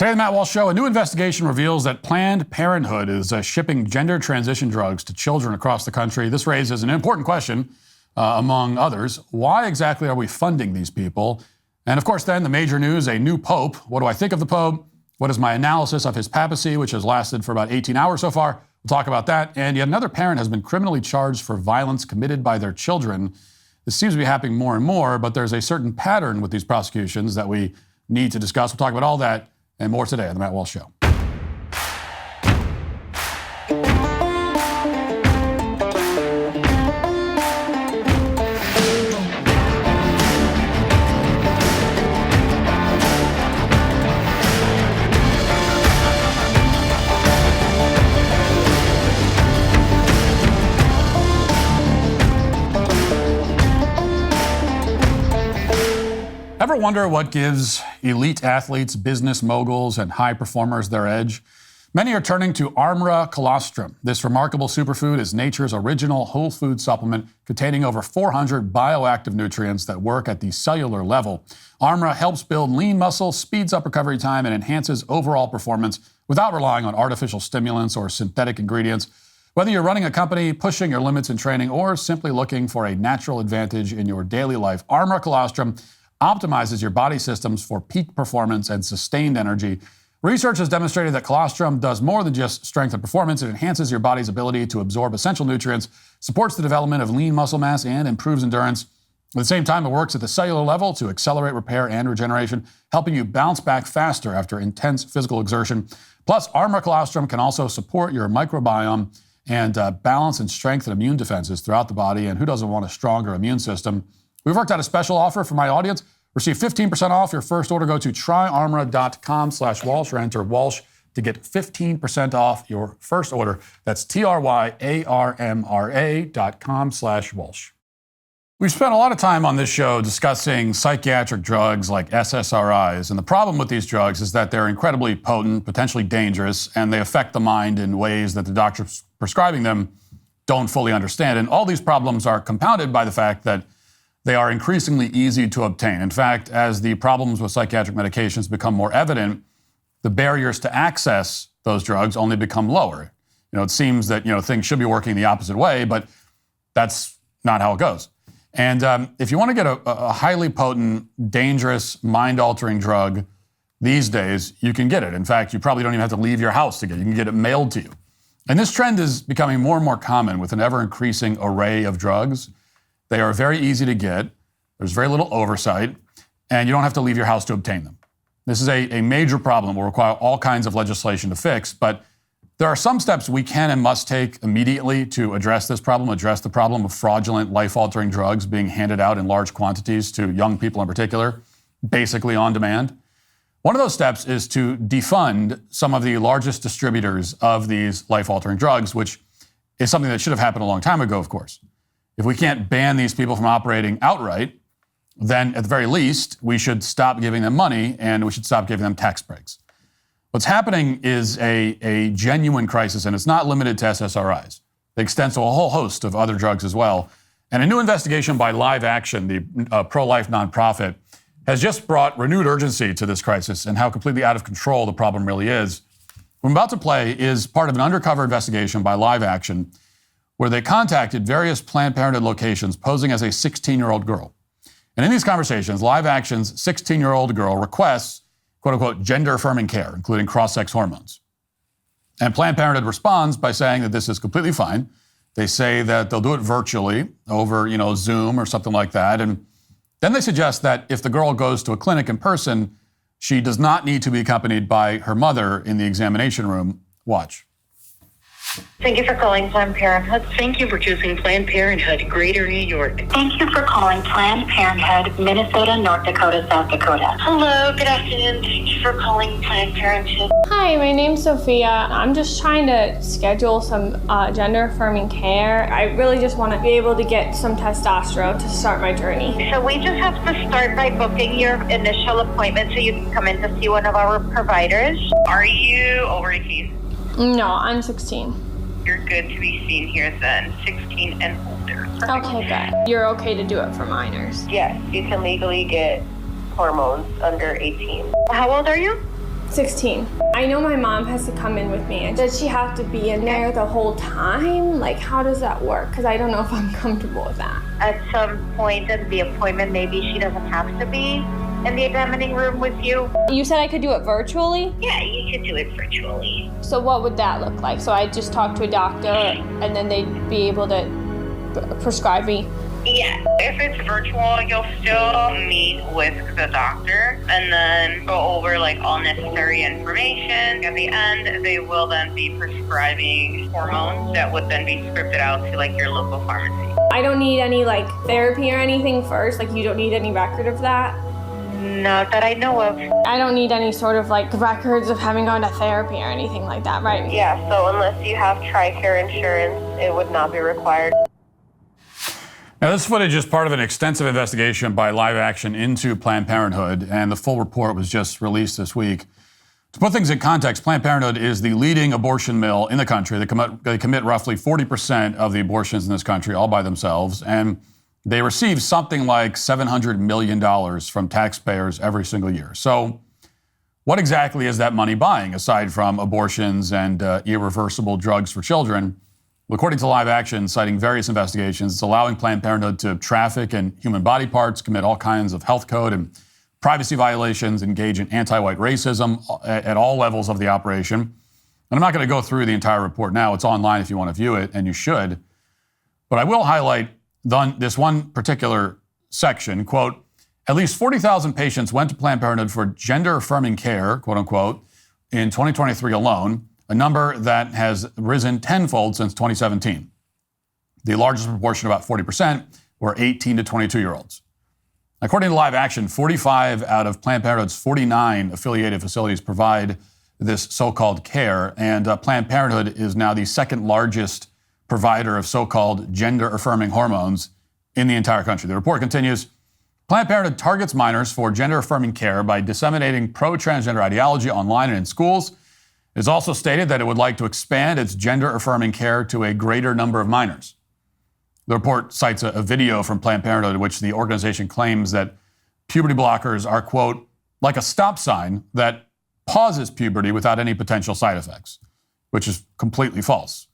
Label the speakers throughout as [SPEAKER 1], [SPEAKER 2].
[SPEAKER 1] Today, the Matt Walsh Show, a new investigation reveals that Planned Parenthood is shipping gender transition drugs to children across the country. This raises an important question, among others. Why exactly are we funding these people? And of course, then the major news, a new pope. What do I think of the pope? What is my analysis of his papacy, which has lasted for about 18 hours so far? We'll talk about that. And yet another parent has been criminally charged for violence committed by their children. This seems to be happening more and more, but there's a certain pattern with these prosecutions that we need to discuss. We'll talk about all that and more today on The Matt Walsh Show. Ever wonder what gives elite athletes, business moguls, and high performers their edge? Many are turning to Armra colostrum. This remarkable superfood is nature's original whole food supplement containing over 400 bioactive nutrients that work at the cellular level. Armra helps build lean muscle, speeds up recovery time, and enhances overall performance without relying on artificial stimulants or synthetic ingredients. Whether you're running a company, pushing your limits in training, or simply looking for a natural advantage in your daily life, Armra colostrum optimizes your body systems for peak performance and sustained energy. Research has demonstrated that colostrum does more than just strength and performance. It enhances your body's ability to absorb essential nutrients, supports the development of lean muscle mass, and improves endurance. At the same time, it works at the cellular level to accelerate repair and regeneration, helping you bounce back faster after intense physical exertion. Plus, Armra colostrum can also support your microbiome and balance and strengthen immune defenses throughout the body. And who doesn't want a stronger immune system? We've worked out a special offer for my audience. Receive 15% off your first order. Go to tryarmra.com/Walsh or enter Walsh to get 15% off your first order. That's tryarmra.com/Walsh. We've spent a lot of time on this show discussing psychiatric drugs like SSRIs. And the problem with these drugs is that they're incredibly potent, potentially dangerous, and they affect the mind in ways that the doctors prescribing them don't fully understand. And all these problems are compounded by the fact that they are increasingly easy to obtain. In fact, as the problems with psychiatric medications become more evident, the barriers to access those drugs only become lower. It seems that, things should be working the opposite way, but that's not how it goes. And if you want to get a highly potent, dangerous, mind-altering drug these days, you can get it. In fact, you probably don't even have to leave your house to get it. You can get it mailed to you. And this trend is becoming more and more common with an ever-increasing array of drugs. They are very easy to get, there's very little oversight, and you don't have to leave your house to obtain them. This is a major problem. It will require all kinds of legislation to fix, but there are some steps we can and must take immediately to address this problem, address the problem of fraudulent, life-altering drugs being handed out in large quantities to young people in particular, basically on demand. One of those steps is to defund some of the largest distributors of these life-altering drugs, which is something that should have happened a long time ago, of course. If we can't ban these people from operating outright, then at the very least, we should stop giving them money and we should stop giving them tax breaks. What's happening is a genuine crisis, and it's not limited to SSRIs. It extends to a whole host of other drugs as well. And a new investigation by Live Action, the pro-life nonprofit, has just brought renewed urgency to this crisis and how completely out of control the problem really is. What I'm about to play is part of an undercover investigation by Live Action where they contacted various Planned Parenthood locations posing as a 16-year-old girl. And in these conversations, Live Action's 16-year-old girl requests, quote-unquote, gender-affirming care, including cross-sex hormones. And Planned Parenthood responds by saying that this is completely fine. They say that they'll do it virtually over, Zoom or something like that. And then they suggest that if the girl goes to a clinic in person, she does not need to be accompanied by her mother in the examination room. Watch.
[SPEAKER 2] Thank you for calling Planned Parenthood.
[SPEAKER 3] Thank you for choosing Planned Parenthood, Greater New York.
[SPEAKER 2] Thank you for calling Planned Parenthood, Minnesota, North Dakota, South Dakota.
[SPEAKER 3] Hello, good afternoon. Thank you for calling Planned Parenthood.
[SPEAKER 4] Hi, my name's Sophia. I'm just trying to schedule some gender-affirming care. I really just want to be able to get some testosterone to start my journey.
[SPEAKER 2] So we just have to start by booking your initial appointment so you can come in to see one of our providers.
[SPEAKER 3] Are you over 18?
[SPEAKER 4] No, I'm 16.
[SPEAKER 3] You're good to be seen here then, 16 and older.
[SPEAKER 4] Perfect. Okay, good. You're okay to do it for minors?
[SPEAKER 5] Yes, you can legally get hormones under 18.
[SPEAKER 2] How old are you?
[SPEAKER 4] 16. I know my mom has to come in with me. And does she have to be in there the whole time? Like, how does that work? Because I don't know if I'm comfortable with that.
[SPEAKER 2] At some point in the appointment, maybe she doesn't have to be in the examining room with you.
[SPEAKER 4] You said I could do it virtually?
[SPEAKER 3] Yeah, you could do it virtually.
[SPEAKER 4] So what would that look like? So I just talk to a doctor and then they'd be able to prescribe me?
[SPEAKER 3] Yeah, if it's virtual, you'll still meet with the doctor and then go over like all necessary information. At the end, they will then be prescribing hormones that would then be scripted out to like your local pharmacy.
[SPEAKER 4] I don't need any like therapy or anything first? Like you don't need any record of that?
[SPEAKER 2] Not that I know of.
[SPEAKER 4] I don't need any sort of like records of having gone to therapy or anything like that, right?
[SPEAKER 5] Yeah, so unless you have TRICARE insurance, it would not be required.
[SPEAKER 1] Now, this footage is part of an extensive investigation by Live Action into Planned Parenthood, and the full report was just released this week. To put things in context, Planned Parenthood is the leading abortion mill in the country. They commit roughly 40% of the abortions in this country all by themselves, and they receive something like $700 million from taxpayers every single year. So what exactly is that money buying, aside from abortions and irreversible drugs for children? Well, according to Live Action, citing various investigations, it's allowing Planned Parenthood to traffic in human body parts, commit all kinds of health code and privacy violations, engage in anti-white racism at all levels of the operation. And I'm not going to go through the entire report now. It's online if you want to view it, and you should. But I will highlight this one particular section, quote, at least 40,000 patients went to Planned Parenthood for gender-affirming care, quote unquote, in 2023 alone, a number that has risen tenfold since 2017. The largest proportion, about 40%, were 18 to 22-year-olds. According to Live Action, 45 out of Planned Parenthood's 49 affiliated facilities provide this so-called care, and Planned Parenthood is now the second largest provider of so-called gender-affirming hormones in the entire country. The report continues, Planned Parenthood targets minors for gender-affirming care by disseminating pro-transgender ideology online and in schools. It is also stated that it would like to expand its gender-affirming care to a greater number of minors. The report cites a video from Planned Parenthood in which the organization claims that puberty blockers are, quote, like a stop sign that pauses puberty without any potential side effects, which is completely false.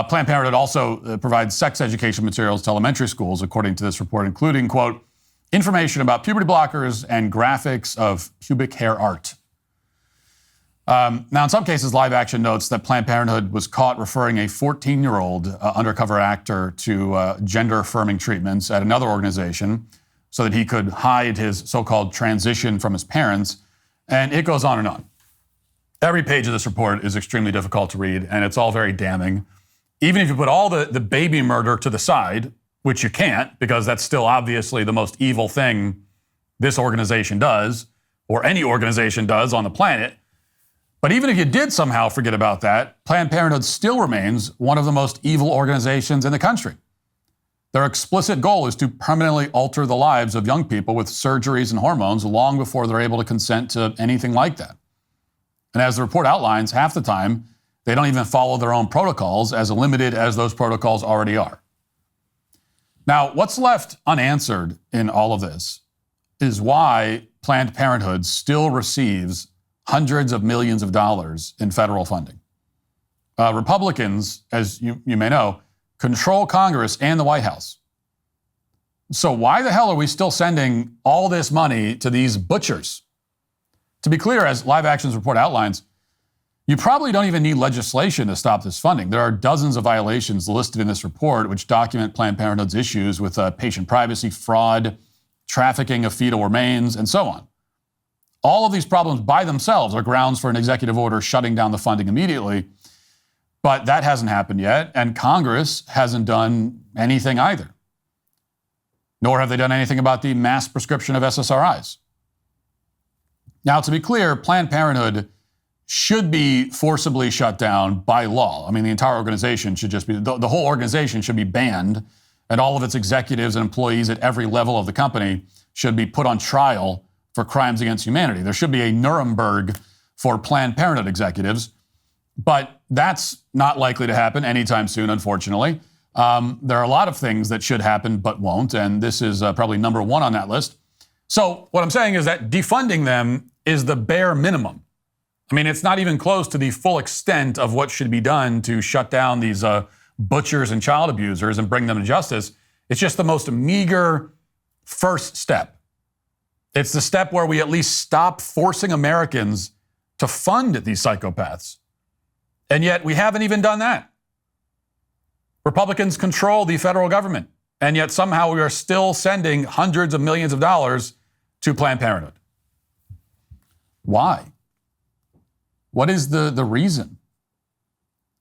[SPEAKER 1] Planned Parenthood also provides sex education materials to elementary schools, according to this report, including, quote, information about puberty blockers and graphics of pubic hair art. Now, in some cases, Live Action notes that Planned Parenthood was caught referring a 14-year-old undercover actor to gender-affirming treatments at another organization so that he could hide his so-called transition from his parents, and it goes on and on. Every page of this report is extremely difficult to read, and it's all very damning. Even if you put all the baby murder to the side, which you can't, because that's still obviously the most evil thing this organization does, or any organization does on the planet. But even if you did somehow forget about that, Planned Parenthood still remains one of the most evil organizations in the country. Their explicit goal is to permanently alter the lives of young people with surgeries and hormones long before they're able to consent to anything like that. And as the report outlines, half the time, they don't even follow their own protocols, as limited as those protocols already are. Now, what's left unanswered in all of this is why Planned Parenthood still receives hundreds of millions of dollars in federal funding. Republicans, as you may know, control Congress and the White House. So why the hell are we still sending all this money to these butchers? To be clear, as Live Action's report outlines, you probably don't even need legislation to stop this funding. There are dozens of violations listed in this report which document Planned Parenthood's issues with patient privacy, fraud, trafficking of fetal remains, and so on. All of these problems by themselves are grounds for an executive order shutting down the funding immediately, but that hasn't happened yet, and Congress hasn't done anything either. Nor have they done anything about the mass prescription of SSRIs. Now, to be clear, Planned Parenthood should be forcibly shut down by law. I mean, the entire organization should just be, the whole organization should be banned, and all of its executives and employees at every level of the company should be put on trial for crimes against humanity. There should be a Nuremberg for Planned Parenthood executives, but that's not likely to happen anytime soon, unfortunately. There are a lot of things that should happen but won't, and this is probably number one on that list. So what I'm saying is that defunding them is the bare minimum. I mean, it's not even close to the full extent of what should be done to shut down these butchers and child abusers and bring them to justice. It's just the most meager first step. It's the step where we at least stop forcing Americans to fund these psychopaths. And yet we haven't even done that. Republicans control the federal government, and yet somehow we are still sending hundreds of millions of dollars to Planned Parenthood. Why? What is the reason?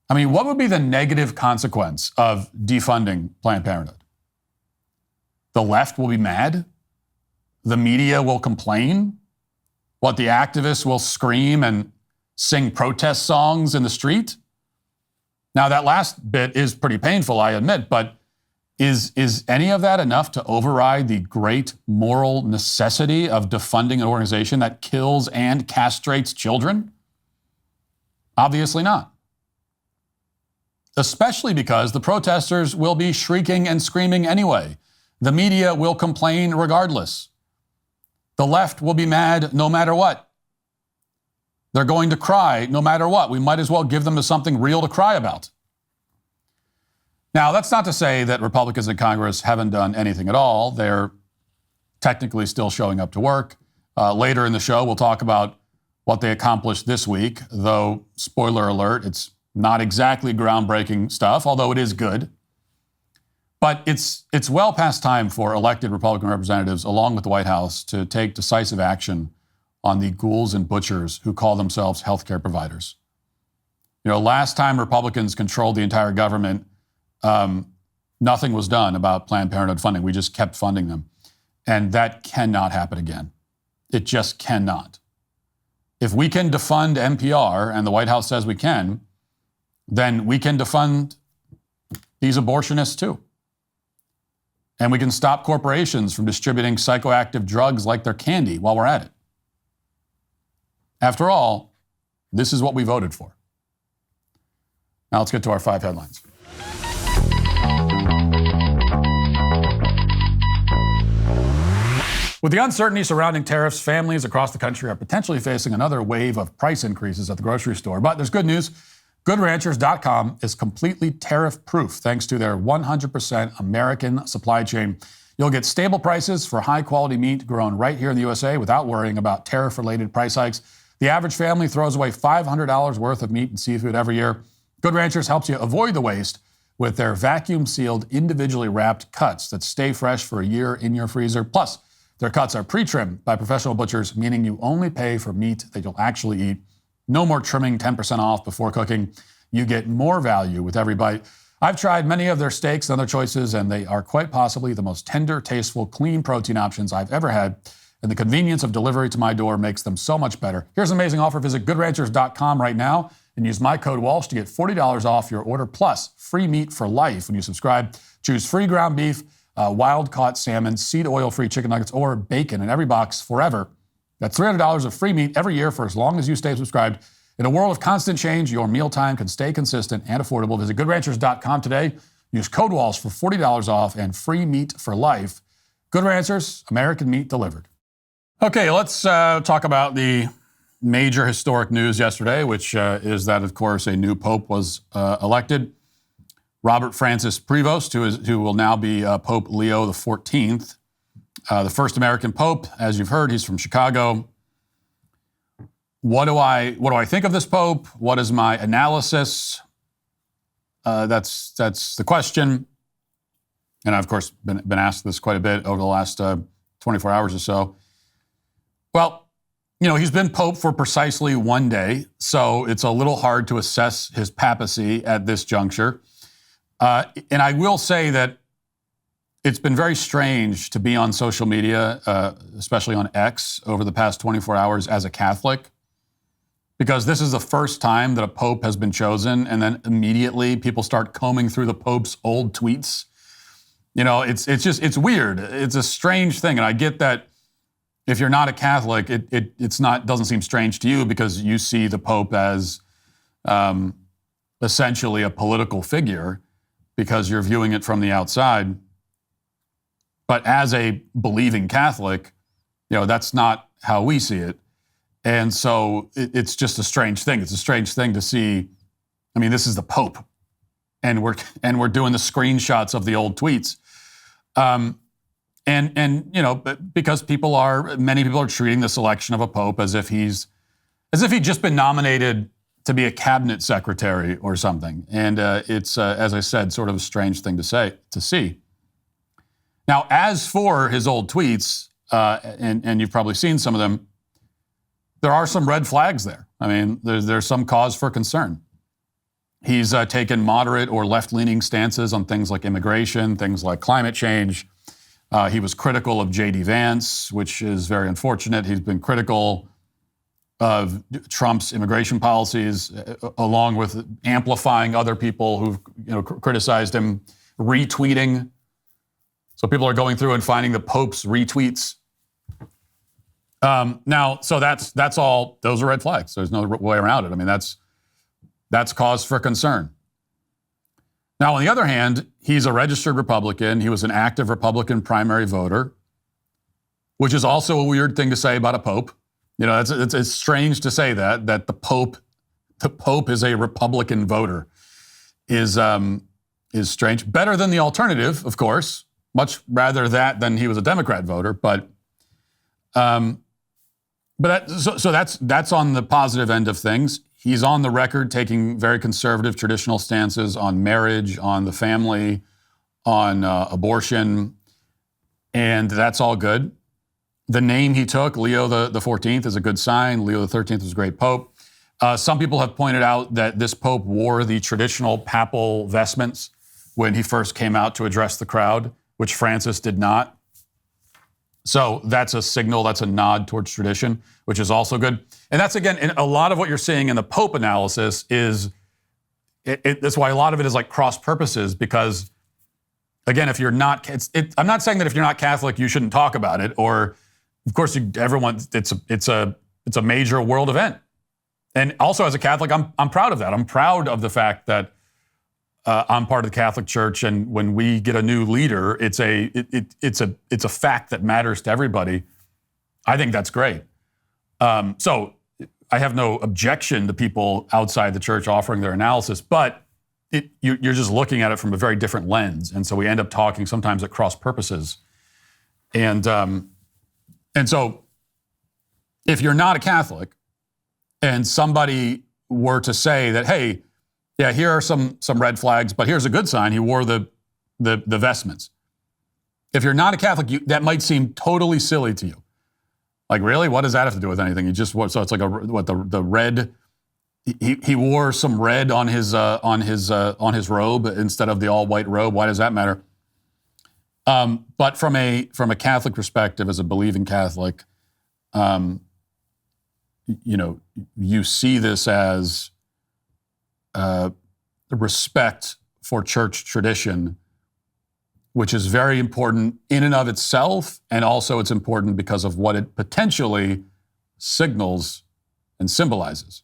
[SPEAKER 1] I mean, what would be the negative consequence of defunding Planned Parenthood? The left will be mad? The media will complain? What, the activists will scream and sing protest songs in the street? Now, that last bit is pretty painful, I admit, but is any of that enough to override the great moral necessity of defunding an organization that kills and castrates children? Obviously not. Especially because the protesters will be shrieking and screaming anyway. The media will complain regardless. The left will be mad no matter what. They're going to cry no matter what. We might as well give them something real to cry about. Now, that's not to say that Republicans in Congress haven't done anything at all. They're technically still showing up to work. Later in the show, we'll talk about what they accomplished this week, though, spoiler alert, it's not exactly groundbreaking stuff, although it is good. But it's well past time for elected Republican representatives, along with the White House, to take decisive action on the ghouls and butchers who call themselves healthcare providers. You know, last time Republicans controlled the entire government, nothing was done about Planned Parenthood funding. We just kept funding them. And that cannot happen again. It just cannot. If we can defund NPR, and the White House says we can, then we can defund these abortionists too. And we can stop corporations from distributing psychoactive drugs like they're candy while we're at it. After all, this is what we voted for. Now let's get to our 5 headlines. With the uncertainty surrounding tariffs, families across the country are potentially facing another wave of price increases at the grocery store. But there's good news. GoodRanchers.com is completely tariff-proof thanks to their 100% American supply chain. You'll get stable prices for high-quality meat grown right here in the USA without worrying about tariff-related price hikes. The average family throws away $500 worth of meat and seafood every year. Good Ranchers helps you avoid the waste with their vacuum-sealed, individually wrapped cuts that stay fresh for a year in your freezer. Plus, their cuts are pre-trimmed by professional butchers, meaning you only pay for meat that you'll actually eat. No more trimming 10% off before cooking. You get more value with every bite. I've tried many of their steaks and other choices, and they are quite possibly the most tender, tasteful, clean protein options I've ever had. And the convenience of delivery to my door makes them so much better. Here's an amazing offer. Visit GoodRanchers.com right now and use my code Walsh to get $40 off your order, plus free meat for life when you subscribe. Choose free ground beef, wild-caught salmon, seed oil-free chicken nuggets, or bacon in every box forever. That's $300 of free meat every year for as long as you stay subscribed. In a world of constant change, your mealtime can stay consistent and affordable. Visit GoodRanchers.com today. Use code Walsh for $40 off and free meat for life. Good Ranchers, American meat delivered. Okay, let's talk about the major historic news yesterday, which is that, of course, a new pope was elected. Robert Francis Prevost, who will now be Pope Leo XIV, the first American pope. As you've heard, he's from Chicago. What do I think of this pope? What is my analysis? That's the question. And I've, of course, been asked this quite a bit over the last 24 hours or so. Well, you know, he's been pope for precisely 1 day, so it's a little hard to assess his papacy at this juncture. And I will say that it's been very strange to be on social media, especially on X, over the past 24 hours as a Catholic, because this is the first time that a pope has been chosen, and then immediately people start combing through the pope's old tweets. You know, it's weird. It's a strange thing, and I get that if you're not a Catholic, doesn't seem strange to you because you see the pope as essentially a political figure because you're viewing it from the outside. But as a believing Catholic, you know, that's not how we see it. And so it's just a strange thing. It's a strange thing to see. I mean, this is the Pope, and we're doing the screenshots of the old tweets. And you know, because many people are treating the selection of a pope as if he'd just been nominated to be a cabinet secretary or something. And it's, as I said, sort of a strange thing to see. Now, as for his old tweets, and you've probably seen some of them, there are some red flags there. I mean, there's some cause for concern. He's taken moderate or left-leaning stances on things like immigration, things like climate change. He was critical of J.D. Vance, which is very unfortunate. He's been critical of Trump's immigration policies, along with amplifying other people who've criticized him, retweeting. So people are going through and finding the Pope's retweets. Now, so that's all. Those are red flags. There's no way around it. I mean, that's cause for concern. Now, on the other hand, he's a registered Republican. He was an active Republican primary voter, which is also a weird thing to say about a pope. You know, it's strange to say that the pope is a Republican voter is strange. Better than the alternative, of course. Much rather that than he was a Democrat voter, but that's on the positive end of things. He's on the record taking very conservative traditional stances on marriage, on the family, on abortion, and that's all good. The name he took, Leo the 14th, is a good sign. Leo the 13th was a great pope. Some people have pointed out that this pope wore the traditional papal vestments when he first came out to address the crowd, which Francis did not. So that's a signal, that's a nod towards tradition, which is also good. And that's, again, a lot of what you're seeing in the Pope analysis is, that's why a lot of it is like cross purposes, because, again, if you're not, I'm not saying that if you're not Catholic, you shouldn't talk about it, or, of course, it's a major world event. And also, as a Catholic, I'm proud of that. I'm proud of the fact that I'm part of the Catholic Church, and when we get a new leader, it's a fact that matters to everybody. I think that's great. So I have no objection to people outside the church offering their analysis, but you're just looking at it from a very different lens, and so we end up talking sometimes at cross purposes. And so if you're not a Catholic, and somebody were to say that, hey, yeah, here are some red flags, but here's a good sign. He wore the vestments. If you're not a Catholic, that might seem totally silly to you. Like, really? What does that have to do with anything? So it's like the red. He wore some red on his robe instead of the all white robe. Why does that matter? But from a Catholic perspective, as a believing Catholic, you see this as respect for church tradition, which is very important in and of itself, and also it's important because of what it potentially signals and symbolizes.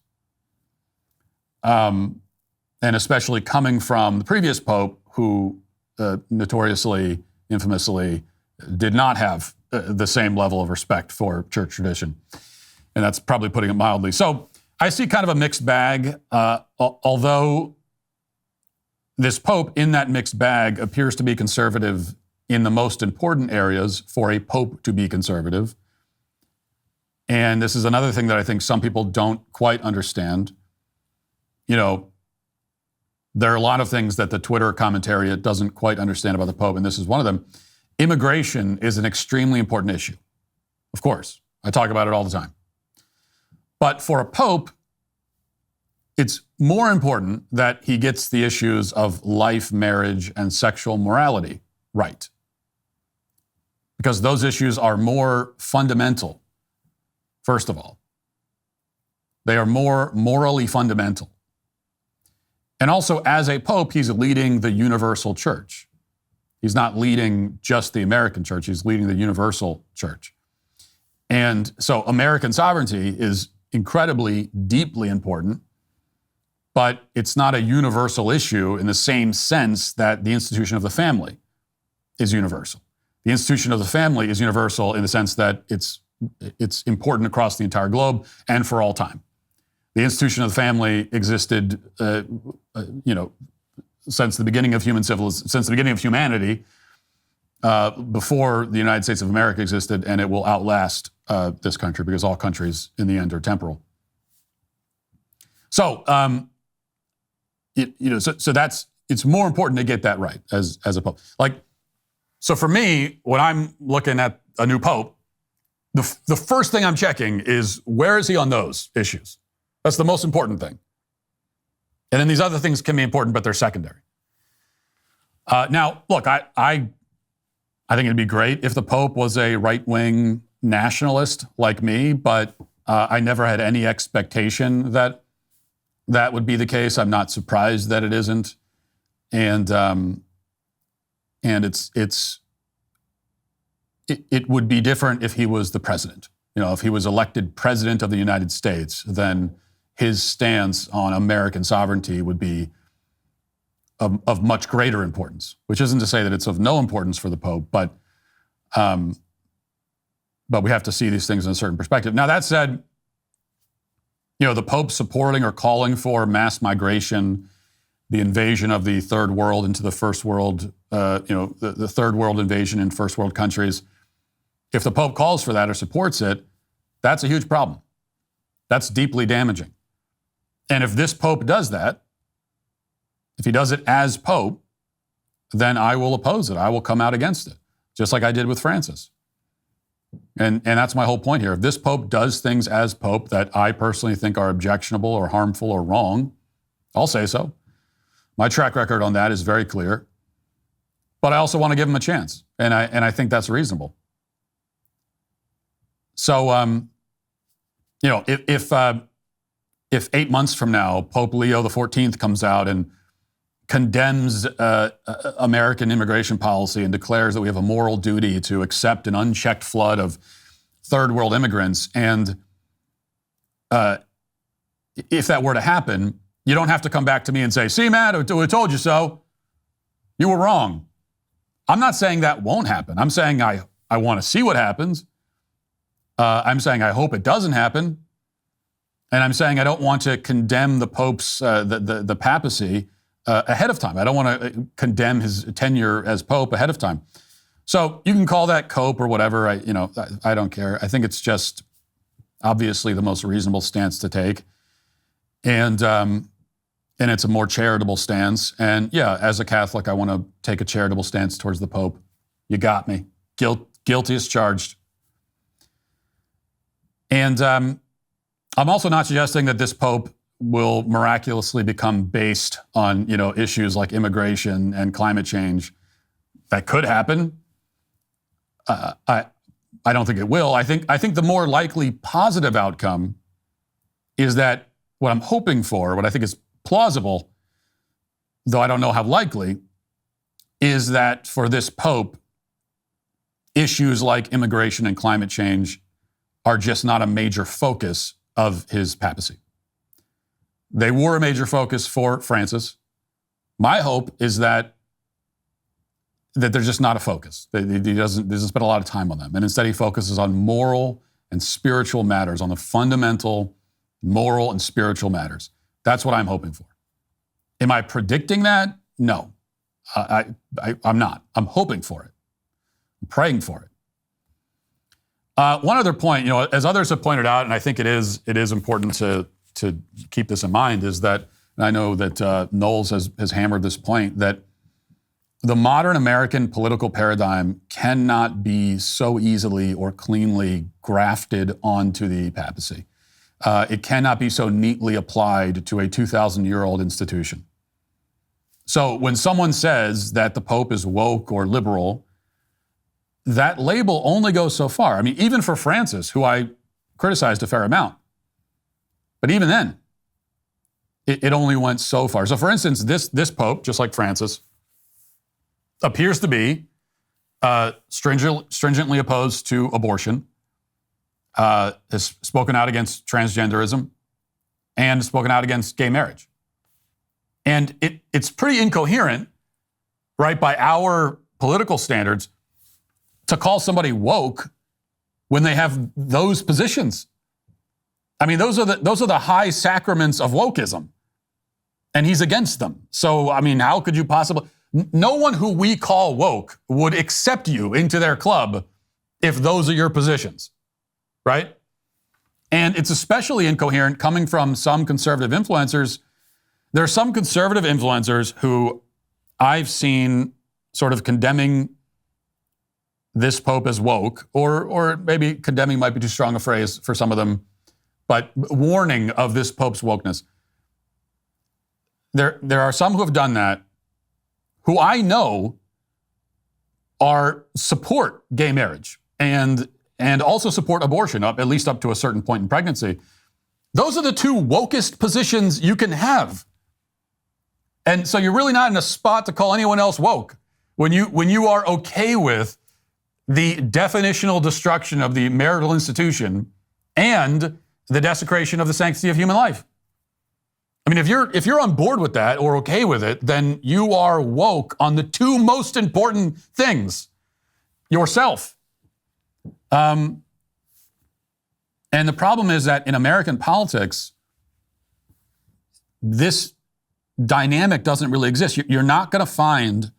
[SPEAKER 1] And especially coming from the previous pope, who notoriously, infamously, did not have the same level of respect for church tradition. And that's probably putting it mildly. So I see kind of a mixed bag, although this pope in that mixed bag appears to be conservative in the most important areas for a pope to be conservative. And this is another thing that I think some people don't quite understand. You know, there are a lot of things that the Twitter commentariat doesn't quite understand about the pope, and this is one of them. Immigration is an extremely important issue. Of course, I talk about it all the time. But for a pope, it's more important that he gets the issues of life, marriage, and sexual morality right. Because those issues are more fundamental, first of all. They are more morally fundamental. And also, as a pope, he's leading the universal church. He's not leading just the American church, he's leading the universal church. And so American sovereignty is incredibly, deeply important, but it's not a universal issue in the same sense that the institution of the family is universal. The institution of the family is universal in the sense that it's it's important across the entire globe and for all time. The institution of the family existed, since the beginning of since the beginning of humanity, before the United States of America existed, and it will outlast this country because all countries in the end are temporal. So, so that's, it's more important to get that right as a pope. So for me, when I'm looking at a new pope, the first thing I'm checking is, where is he on those issues? That's the most important thing. And then these other things can be important, but they're secondary. Now, look, I think it'd be great if the Pope was a right-wing nationalist like me, but I never had any expectation that that would be the case. I'm not surprised that it isn't. And it would be different if he was the president. If he was elected president of the United States, then his stance on American sovereignty would be of much greater importance, which isn't to say that it's of no importance for the Pope, but we have to see these things in a certain perspective. Now, that said, the Pope supporting or calling for mass migration, the invasion of the third world into the first world, the third world invasion in first world countries, if the Pope calls for that or supports it, that's a huge problem. That's deeply damaging. And if this Pope does that, if he does it as Pope, then I will oppose it. I will come out against it, just like I did with Francis. And that's my whole point here. If this Pope does things as Pope that I personally think are objectionable or harmful or wrong, I'll say so. My track record on that is very clear. But I also want to give him a chance, and I think that's reasonable. So, if 8 months from now, Pope Leo XIV comes out and condemns American immigration policy and declares that we have a moral duty to accept an unchecked flood of third world immigrants, and if that were to happen, you don't have to come back to me and say, see, Matt, I told you so. You were wrong. I'm not saying that won't happen. I'm saying I want to see what happens. I'm saying I hope it doesn't happen. And I'm saying I don't want to condemn the Pope's, the papacy ahead of time. I don't want to condemn his tenure as Pope ahead of time. So you can call that cope or whatever. I don't care. I think it's just obviously the most reasonable stance to take. And it's a more charitable stance. And yeah, as a Catholic, I want to take a charitable stance towards the Pope. You got me. Guilty as charged. And I'm also not suggesting that this Pope will miraculously become based on, issues like immigration and climate change. That could happen. I don't think it will. I think the more likely positive outcome is that what I'm hoping for, what I think is plausible, though I don't know how likely, is that for this Pope, issues like immigration and climate change are just not a major focus of his papacy. They were a major focus for Francis. My hope is that they're just not a focus. He doesn't spend a lot of time on them. And instead he focuses on moral and spiritual matters, on the fundamental moral and spiritual matters. That's what I'm hoping for. Am I predicting that? No, I'm not. I'm hoping for it. I'm praying for it. One other point, as others have pointed out, and I think it is important to keep this in mind, is that, and I know that Knowles has hammered this point, that the modern American political paradigm cannot be so easily or cleanly grafted onto the papacy. It cannot be so neatly applied to a 2,000-year-old institution. So when someone says that the Pope is woke or liberal, that label only goes so far. I mean, even for Francis, who I criticized a fair amount, but even then, it only went so far. So for instance, this Pope, just like Francis, appears to be stringently opposed to abortion, has spoken out against transgenderism, and spoken out against gay marriage. And it's pretty incoherent, right, by our political standards, to call somebody woke when they have those positions. I mean, those are the high sacraments of wokeism, and he's against them. So, I mean, how could you possibly? No one who we call woke would accept you into their club if those are your positions, right? And it's especially incoherent coming from some conservative influencers. There are some conservative influencers who I've seen sort of condemning this pope as woke, or maybe condemning might be too strong a phrase for some of them, but warning of this pope's wokeness. There are some who have done that, who I know support gay marriage and also support abortion, at least up to a certain point in pregnancy. Those are the two wokest positions you can have. And so you're really not in a spot to call anyone else woke when you are okay with the definitional destruction of the marital institution and the desecration of the sanctity of human life. I mean, if you're on board with that or okay with it, then you are woke on the two most important things: yourself. And the problem is that in American politics, this dynamic doesn't really exist. You're not going to find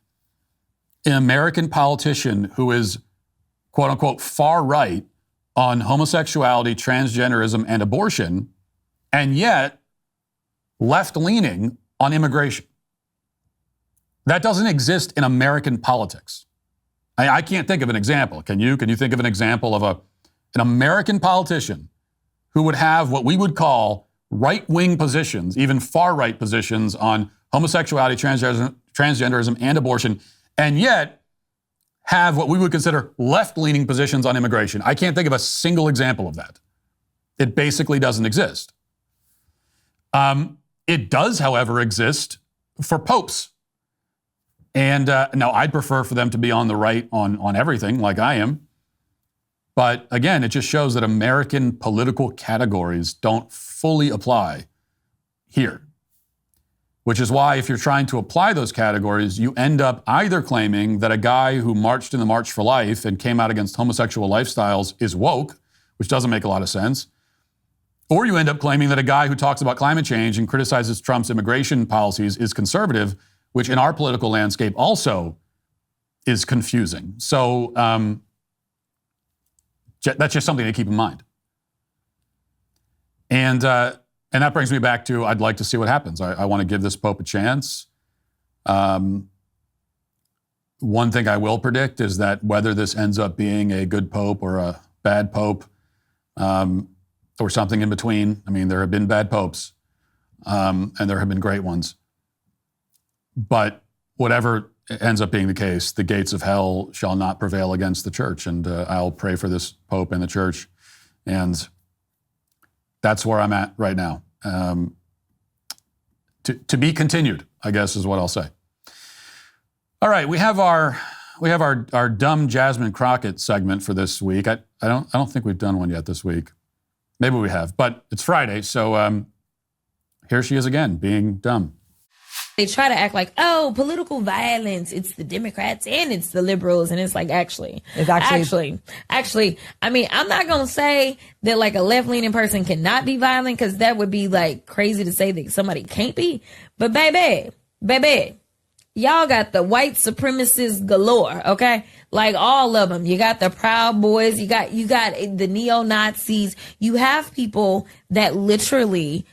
[SPEAKER 1] an American politician who is, quote unquote, far right on homosexuality, transgenderism, and abortion, and yet left-leaning on immigration. That doesn't exist in American politics. I can't think of an example. Can you? Can you think of an example of an American politician who would have what we would call right-wing positions, even far-right positions on homosexuality, transgenderism, and abortion, and yet have what we would consider left-leaning positions on immigration? I can't think of a single example of that. It basically doesn't exist. It does, however, exist for popes. And now I'd prefer for them to be on the right on everything like I am. But again, it just shows that American political categories don't fully apply here. Which is why if you're trying to apply those categories, you end up either claiming that a guy who marched in the March for Life and came out against homosexual lifestyles is woke, which doesn't make a lot of sense. Or you end up claiming that a guy who talks about climate change and criticizes Trump's immigration policies is conservative, which in our political landscape also is confusing. So that's just something to keep in mind. And that brings me back to, I'd like to see what happens. I want to give this pope a chance. One thing I will predict is that whether this ends up being a good pope or a bad pope, or something in between. I mean, there have been bad popes, and there have been great ones. But whatever ends up being the case, the gates of hell shall not prevail against the church. And I'll pray for this pope and the church. And that's where I'm at right now. To be continued, I guess, is what I'll say. All right, we have our dumb Jasmine Crockett segment for this week. I don't think we've done one yet this week. Maybe we have, but it's Friday, so here she is again, being dumb.
[SPEAKER 6] They try to act like, oh, political violence, it's the Democrats and it's the liberals, and it's like, actually, I mean, I'm not going to say that like a left-leaning person cannot be violent, because that would be like crazy to say that somebody can't be, but baby, y'all got the white supremacists galore, okay? Like all of them. You got the Proud Boys. You got the neo-Nazis. You have people that literally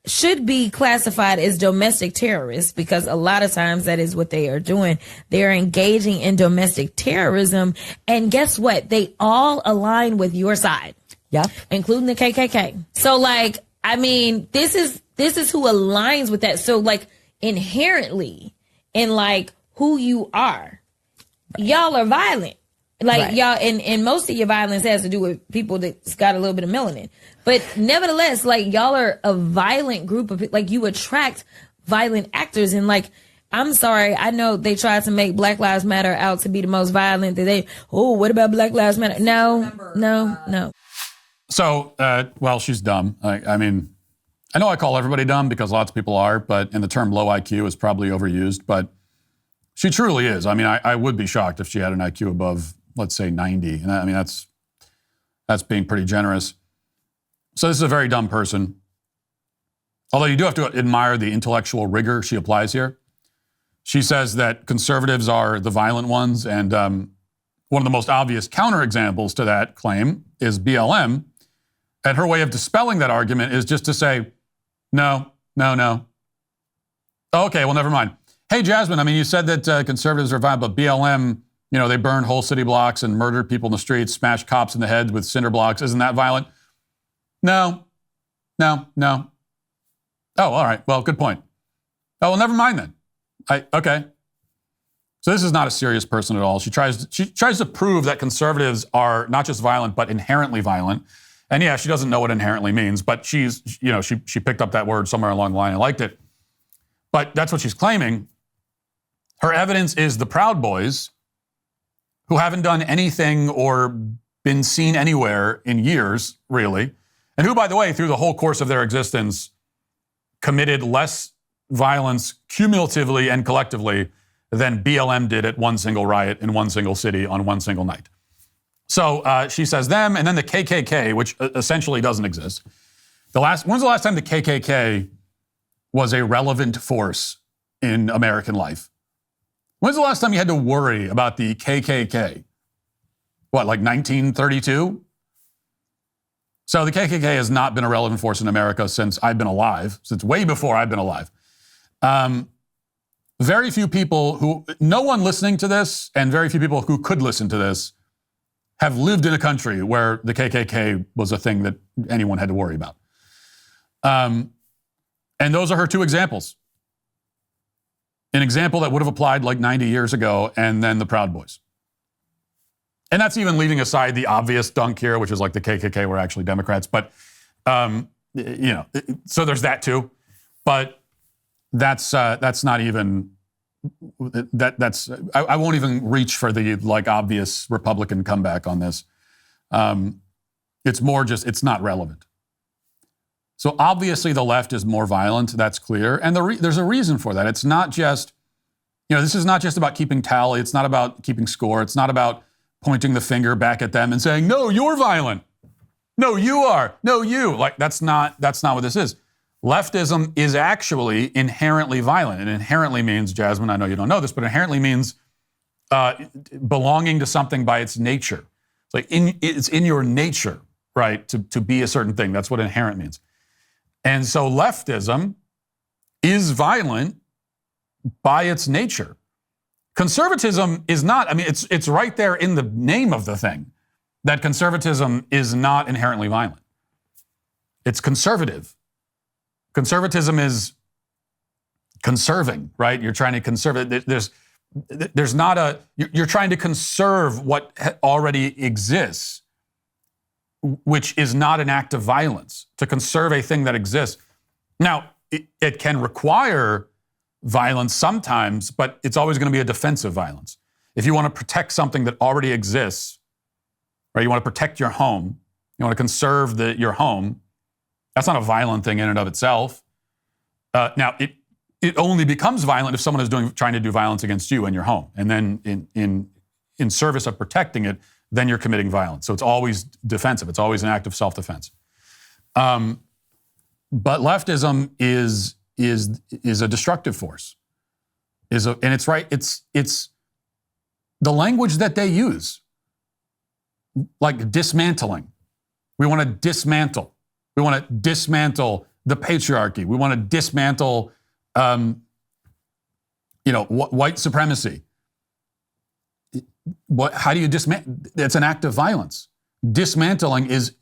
[SPEAKER 6] should be classified as domestic terrorists, because a lot of times that is what they are doing. They're engaging in domestic terrorism. And guess what? They all align with your side.
[SPEAKER 7] Yeah.
[SPEAKER 6] Including the KKK. So like, I mean, this is who aligns with that. So like inherently in like who you are, y'all are violent. Like right. Y'all, and most of your violence has to do with people that's got a little bit of melanin. But nevertheless, like y'all are a violent group of people. Like you attract violent actors. And like, I'm sorry, I know they tried to make Black Lives Matter out to be the most violent. What about Black Lives Matter? No.
[SPEAKER 1] So, well, she's dumb. I mean, I know I call everybody dumb because lots of people are, and the term low IQ is probably overused, but she truly is. I mean, I would be shocked if she had an IQ above, let's say, 90. And I mean, That's being pretty generous. So this is a very dumb person. Although you do have to admire the intellectual rigor she applies here. She says that conservatives are the violent ones, and one of the most obvious counterexamples to that claim is BLM. And her way of dispelling that argument is just to say, no. Okay, well, never mind. Hey, Jasmine, I mean, you said that conservatives are violent, but BLM, they burned whole city blocks and murdered people in the streets, smashed cops in the head with cinder blocks. Isn't that violent? No. Oh, all right. Well, good point. Oh, well, never mind then. Okay. So this is not a serious person at all. She tries to prove that conservatives are not just violent, but inherently violent. And yeah, she doesn't know what inherently means, but she picked up that word somewhere along the line and liked it. But that's what she's claiming. Her evidence is the Proud Boys, who haven't done anything or been seen anywhere in years, really, and who, by the way, through the whole course of their existence, committed less violence cumulatively and collectively than BLM did at one single riot in one single city on one single night. So she says them, and then the KKK, which essentially doesn't exist. When's the last time the KKK was a relevant force in American life? When's the last time you had to worry about the KKK? What, like 1932? So the KKK has not been a relevant force in America since I've been alive, since way before I've been alive. Very few people no one listening to this, and very few people who could listen to this, have lived in a country where the KKK was a thing that anyone had to worry about. And those are her two examples. An example that would have applied like 90 years ago, and then the Proud Boys. And that's even leaving aside the obvious dunk here, which is like the KKK were actually Democrats. But, so there's that too. But that's not even, I won't even reach for the like obvious Republican comeback on this. It's more just, it's not relevant. So obviously the left is more violent, that's clear. And there's a reason for that. It's not just, this is not just about keeping tally. It's not about keeping score. It's not about pointing the finger back at them and saying, no, you're violent. No, you are. No, you. Like, that's not what this is. Leftism is actually inherently violent. And inherently means, Jasmine, I know you don't know this, but inherently means belonging to something by its nature. It's like it's in your nature, right, to be a certain thing. That's what inherent means. And so leftism is violent by its nature. Conservatism is not. I mean, it's right there in the name of the thing that conservatism is not inherently violent. It's conservative. Conservatism is conserving, right? You're trying to conserve it. There's not a. You're trying to conserve what already exists, which is not an act of violence. To conserve a thing that exists. Now, it can require violence sometimes, but it's always going to be a defensive violence. If you want to protect something that already exists, right? You want to protect your home. You want to conserve your home. That's not a violent thing in and of itself. Now, it only becomes violent if someone is trying to do violence against you and your home. And then in service of protecting it, then you're committing violence. So it's always defensive. It's always an act of self-defense. But leftism is a destructive force. And it's right. It's the language that they use, like dismantling. We want to dismantle. We want to dismantle the patriarchy. We want to dismantle, white supremacy. How do you dismantle? It's an act of violence. Dismantling is,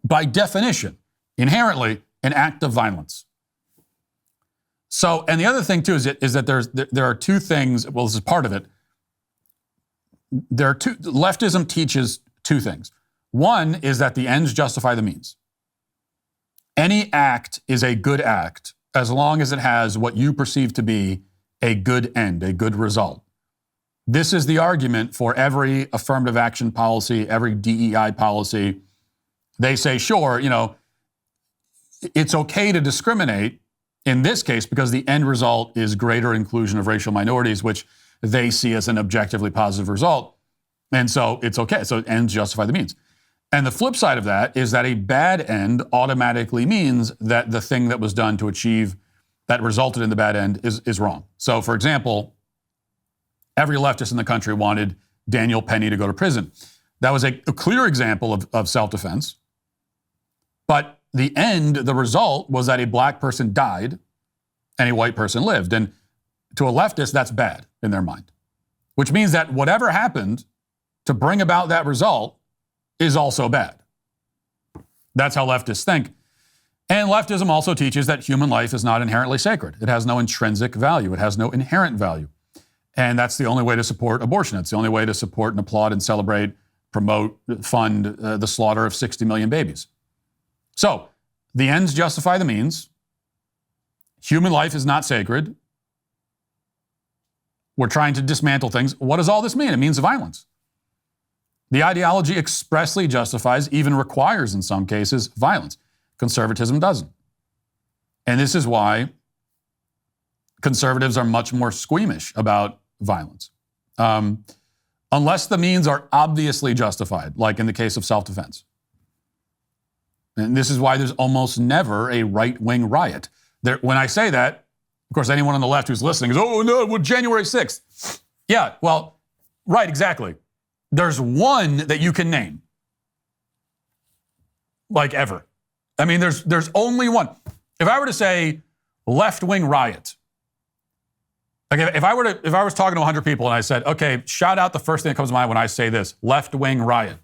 [SPEAKER 1] by definition, inherently an act of violence. So, and the other thing too is that there are two things. Well, this is part of it. Leftism teaches two things. One is that the ends justify the means. Any act is a good act as long as it has what you perceive to be a good end, a good result. This is the argument for every affirmative action policy, every DEI policy. They say, sure, it's okay to discriminate in this case because the end result is greater inclusion of racial minorities, which they see as an objectively positive result. And so it's okay. So ends justify the means. And the flip side of that is that a bad end automatically means that the thing that was done to achieve that resulted in the bad end is wrong. So, for example, every leftist in the country wanted Daniel Penny to go to prison. That was a clear example of self-defense. But the result was that a black person died and a white person lived. And to a leftist, that's bad in their mind, which means that whatever happened to bring about that result is also bad. That's how leftists think. And leftism also teaches that human life is not inherently sacred. It has no intrinsic value. It has no inherent value. And that's the only way to support abortion. It's the only way to support and applaud and celebrate, promote, fund the slaughter of 60 million babies. So, the ends justify the means. Human life is not sacred. We're trying to dismantle things. What does all this mean? It means violence. The ideology expressly justifies, even requires in some cases, violence. Conservatism doesn't. And this is why conservatives are much more squeamish about violence. Unless the means are obviously justified, like in the case of self-defense. And this is why there's almost never a right-wing riot. When I say that, of course, anyone on the left who's listening is, oh, no, well, January 6th. Yeah, well, right, exactly. There's one that you can name. Like ever. I mean, there's only one. If I were to say left-wing riot, like if I was talking to 100 people and I said, okay, shout out the first thing that comes to mind when I say this, left-wing riot.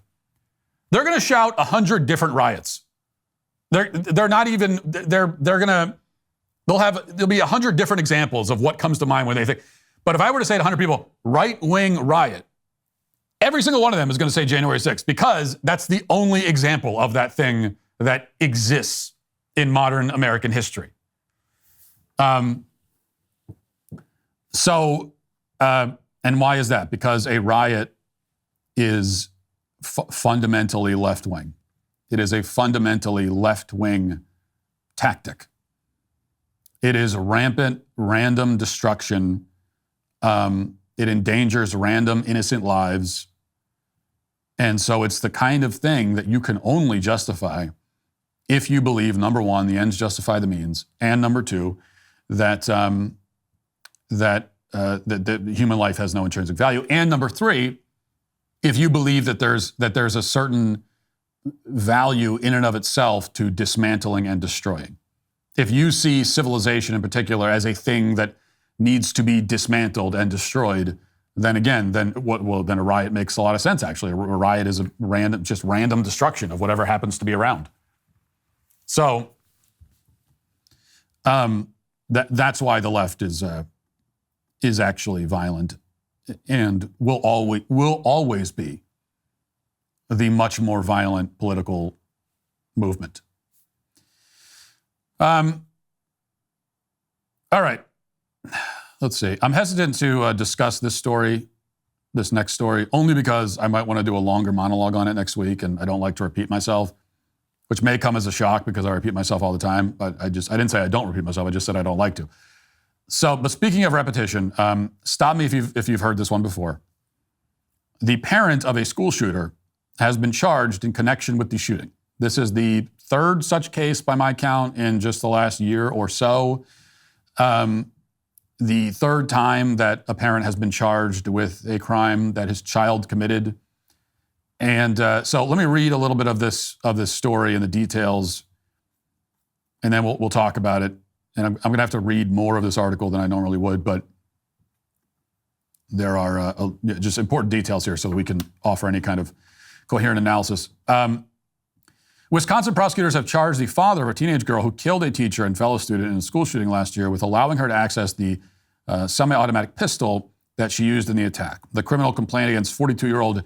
[SPEAKER 1] They're going to shout 100 different riots. They're not even, there'll be 100 different examples of what comes to mind when they think. But if I were to say to 100 people, right-wing riot, every single one of them is going to say January 6th because that's the only example of that thing that exists in modern American history. And why is that? Because a riot is fundamentally left-wing. It is a fundamentally left-wing tactic. It is rampant, random destruction. It endangers random, innocent lives. And so it's the kind of thing that you can only justify if you believe, number one, the ends justify the means, and number two, that human life has no intrinsic value, and number three, if you believe that there's a certain value in and of itself to dismantling and destroying. If you see civilization in particular as a thing that needs to be dismantled and destroyed, then a riot makes a lot of sense, actually. A riot is a random destruction of whatever happens to be around. So that's why the left is actually violent and will always be the much more violent political movement. All right. Let's see. I'm hesitant to discuss this next story, only because I might want to do a longer monologue on it next week, and I don't like to repeat myself, which may come as a shock because I repeat myself all the time. But I didn't say I don't repeat myself. I just said I don't like to. So, but speaking of repetition, stop me if you've heard this one before. The parent of a school shooter has been charged in connection with the shooting. This is the third such case by my count in just the last year or so. The third time that a parent has been charged with a crime that his child committed. And so let me read a little bit of this story and the details, and then we'll talk about it. And I'm going to have to read more of this article than I normally would, but there are just important details here so that we can offer any kind of coherent analysis. Wisconsin prosecutors have charged the father of a teenage girl who killed a teacher and fellow student in a school shooting last year with allowing her to access the semi-automatic pistol that she used in the attack. The criminal complaint against 42-year-old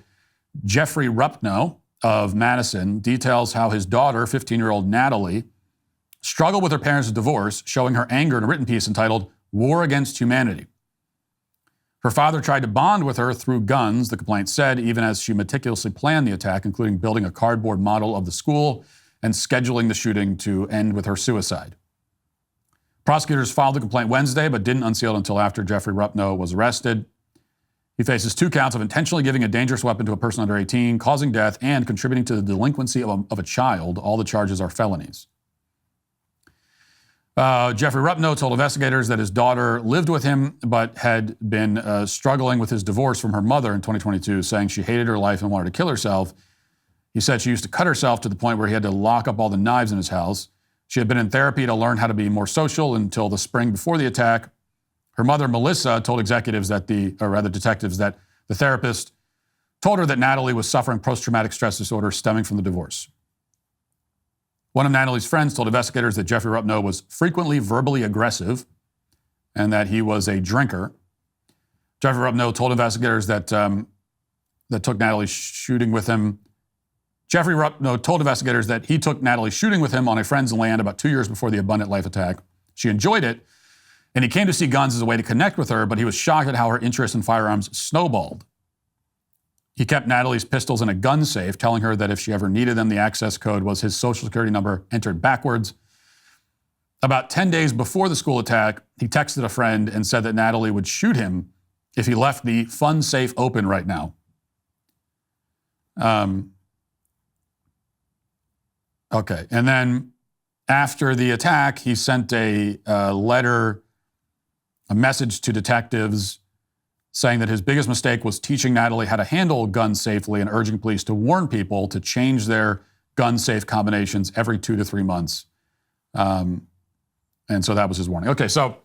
[SPEAKER 1] Jeffrey Rupno of Madison details how his daughter, 15-year-old Natalie, struggled with her parents' divorce, showing her anger in a written piece entitled War Against Humanity. Her father tried to bond with her through guns, the complaint said, even as she meticulously planned the attack, including building a cardboard model of the school and scheduling the shooting to end with her suicide. Prosecutors filed the complaint Wednesday, but didn't unseal it until after Jeffrey Rupno was arrested. He faces 2 counts of intentionally giving a dangerous weapon to a person under 18, causing death, and contributing to the delinquency of a child. All the charges are felonies. Jeffrey Rupno told investigators that his daughter lived with him but had been struggling with his divorce from her mother in 2022, saying she hated her life and wanted to kill herself. He said she used to cut herself to the point where he had to lock up all the knives in his house. She had been in therapy to learn how to be more social until the spring before the attack. Her mother, Melissa, told detectives that the therapist told her that Natalie was suffering post-traumatic stress disorder stemming from the divorce. One of Natalie's friends told investigators that Jeffrey Rupno was frequently verbally aggressive and that he was a drinker. Jeffrey Rupno told investigators that took Natalie's shooting with him. Jeffrey Rupno told investigators that he took Natalie shooting with him on a friend's land about 2 years before the Abundant Life attack. She enjoyed it, and he came to see guns as a way to connect with her, but he was shocked at how her interest in firearms snowballed. He kept Natalie's pistols in a gun safe, telling her that if she ever needed them, the access code was his social security number entered backwards. About 10 days before the school attack, he texted a friend and said that Natalie would shoot him if he left the fun safe open right now. Okay, and then after the attack, he sent a message to detectives saying that his biggest mistake was teaching Natalie how to handle guns safely and urging police to warn people to change their gun safe combinations every 2 to 3 months. And so that was his warning. Okay, so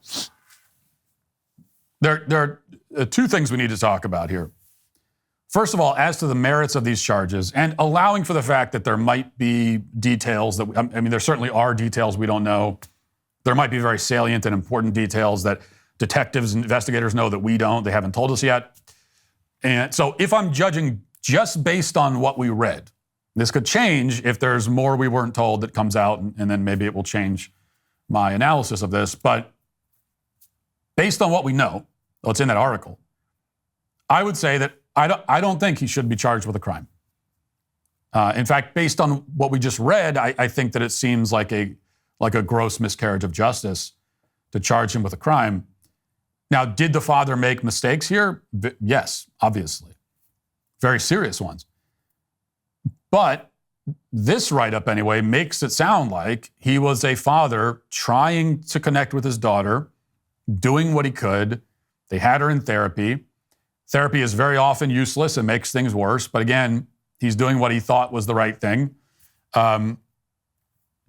[SPEAKER 1] there are 2 things we need to talk about here. First of all, as to the merits of these charges, and allowing for the fact that there might be details that, there certainly are details we don't know. There might be very salient and important details that detectives and investigators know that we don't. They haven't told us yet. And so if I'm judging just based on what we read, this could change if there's more we weren't told that comes out, and then maybe it will change my analysis of this. But based on what we know, what's in that article, I would say that I don't think he should be charged with a crime. In fact, based on what we just read, I think that it seems like a gross miscarriage of justice to charge him with a crime. Now, did the father make mistakes here? Yes, obviously. Very serious ones. But this write-up, anyway, makes it sound like he was a father trying to connect with his daughter, doing what he could. They had her in therapy. Therapy is very often useless and makes things worse. But again, he's doing what he thought was the right thing.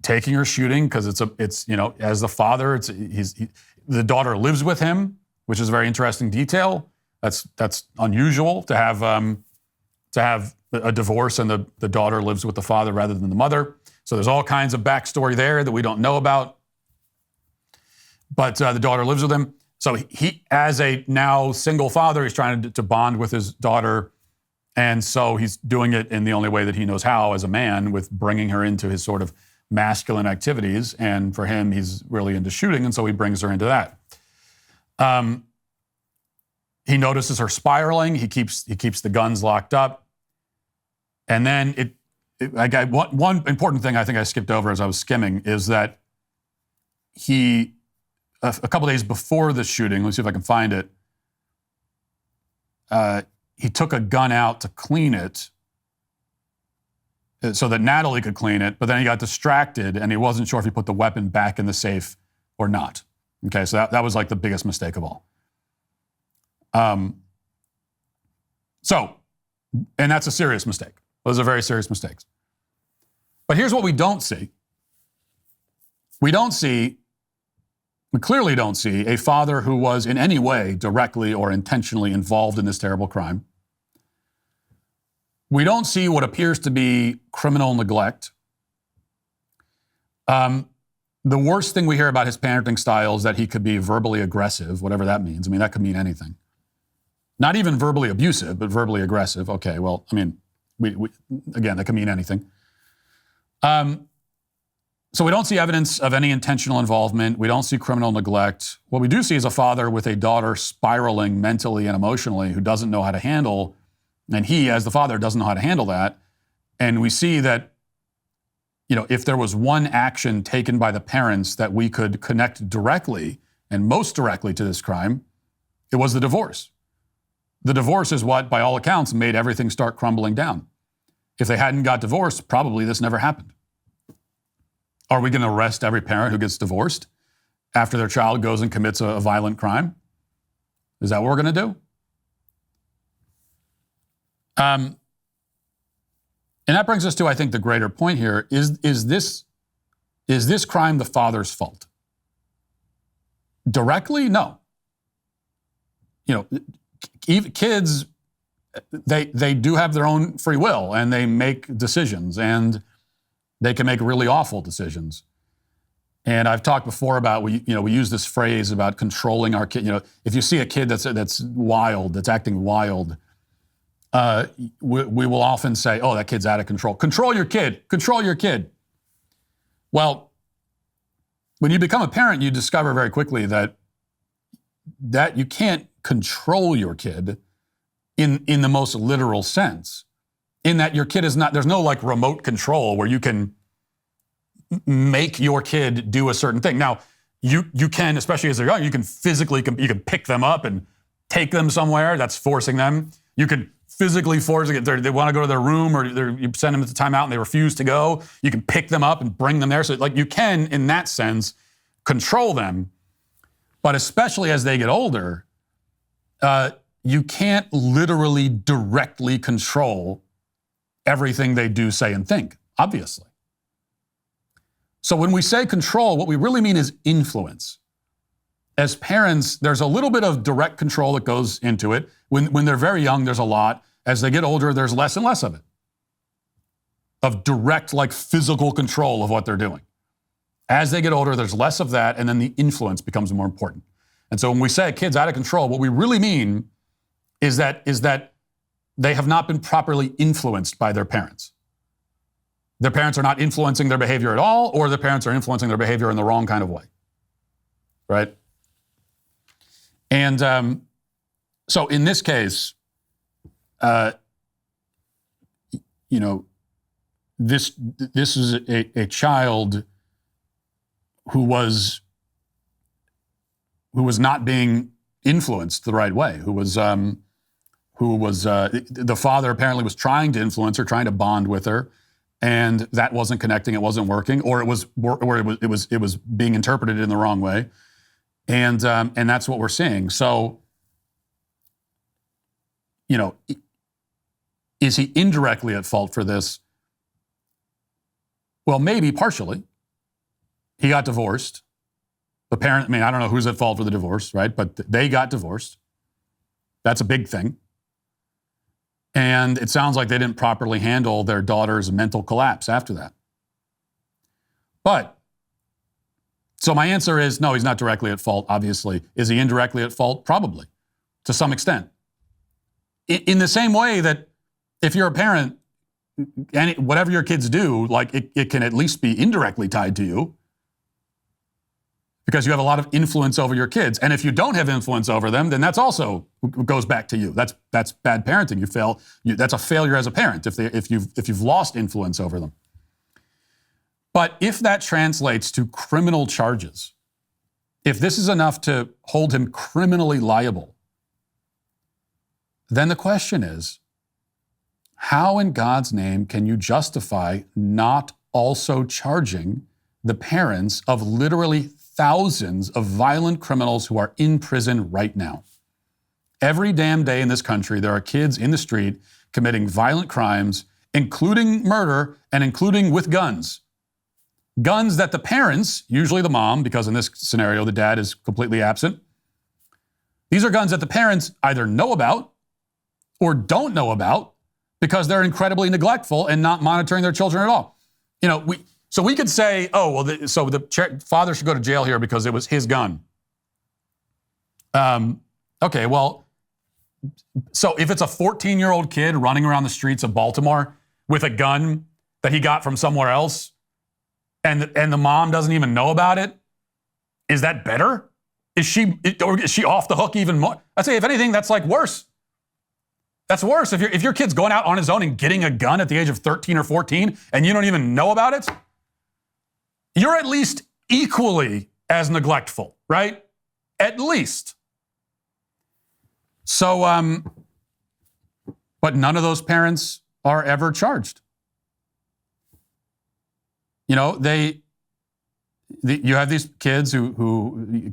[SPEAKER 1] Taking her shooting, because it's as the father, the daughter lives with him, which is a very interesting detail. That's unusual to have a divorce and the daughter lives with the father rather than the mother. So there's all kinds of backstory there that we don't know about. But the daughter lives with him. So he, as a now single father, he's trying to bond with his daughter. And so he's doing it in the only way that he knows how as a man, with bringing her into his sort of masculine activities. And for him, he's really into shooting. And so he brings her into that. He notices her spiraling. He keeps the guns locked up. And then one important thing I think I skipped over as I was skimming is that he, a couple days before the shooting, let's see if I can find it, he took a gun out to clean it so that Natalie could clean it, but then he got distracted and he wasn't sure if he put the weapon back in the safe or not. Okay, so that was like the biggest mistake of all. And that's a serious mistake. Those are very serious mistakes. But here's what we don't see. We clearly don't see a father who was in any way directly or intentionally involved in this terrible crime. We don't see what appears to be criminal neglect. The worst thing we hear about his parenting style is that he could be verbally aggressive, whatever that means. That could mean anything. Not even verbally abusive, but verbally aggressive. Okay, well, again, that could mean anything. So we don't see evidence of any intentional involvement. We don't see criminal neglect. What we do see is a father with a daughter spiraling mentally and emotionally who doesn't know how to handle, and he, as the father, doesn't know how to handle that. And we see that, if there was one action taken by the parents that we could connect directly and most directly to this crime, it was the divorce. The divorce is what, by all accounts, made everything start crumbling down. If they hadn't got divorced, probably this never happened. Are we going to arrest every parent who gets divorced after their child goes and commits a violent crime? Is that what we're going to do? And that brings us to, I think, the greater point here. Is this crime the father's fault? Directly? No. Kids, they do have their own free will, and they make decisions, and they can make really awful decisions. And I've talked before about, we use this phrase about controlling our kid. If you see a kid that's wild, that's acting wild, we will often say, oh, that kid's out of control. Control your kid. Control your kid. Well, when you become a parent, you discover very quickly that you can't control your kid in the most literal sense, in that your kid is not, there's no like remote control where you can make your kid do a certain thing. Now, you can, especially as they're young, you can pick them up and take them somewhere. That's forcing them. You can physically force them. They want to go to their room, or you send them to timeout and they refuse to go. You can pick them up and bring them there. So like you can, in that sense, control them. But especially as they get older, you can't literally directly control everything they do, say, and think, obviously. So when we say control, what we really mean is influence. As parents, there's a little bit of direct control that goes into it. When they're very young, there's a lot. As they get older, there's less and less of it. Of direct, like physical control of what they're doing. As they get older, there's less of that, and then the influence becomes more important. And so when we say a kid's out of control, what we really mean is that they have not been properly influenced by their parents. Their parents are not influencing their behavior at all, or their parents are influencing their behavior in the wrong kind of way, right? And so in this case, this is a child who was not being influenced the right way, who was the father apparently was trying to influence her, trying to bond with her, and that wasn't connecting, it wasn't working, or it was being interpreted in the wrong way, and that's what we're seeing. So, is he indirectly at fault for this? Well, maybe partially. He got divorced. The parent, I don't know who's at fault for the divorce, right? But they got divorced. That's a big thing. And it sounds like they didn't properly handle their daughter's mental collapse after that. But, so my answer is, no, he's not directly at fault, obviously. Is he indirectly at fault? Probably, to some extent. In the same way that if you're a parent, and whatever your kids do, like it can at least be indirectly tied to you, because you have a lot of influence over your kids. And if you don't have influence over them, then that's also goes back to you. That's bad parenting. That's a failure as a parent if you've lost influence over them. But if that translates to criminal charges, if this is enough to hold him criminally liable, then the question is, how in God's name can you justify not also charging the parents of literally thousands of violent criminals who are in prison right now? Every damn day in this country, there are kids in the street committing violent crimes, including murder and including with guns. Guns that the parents, usually the mom, because in this scenario, the dad is completely absent. These are guns that the parents either know about or don't know about because they're incredibly neglectful and not monitoring their children at all. So we could say, the father should go to jail here because it was his gun. Okay, well, so if it's a 14-year-old kid running around the streets of Baltimore with a gun that he got from somewhere else, and the mom doesn't even know about it, is that better? Is she off the hook even more? I'd say, if anything, that's like worse. That's worse. If your kid's going out on his own and getting a gun at the age of 13 or 14 and you don't even know about it, you're at least equally as neglectful, right? At least. So But none of those parents are ever charged. You know, you have these kids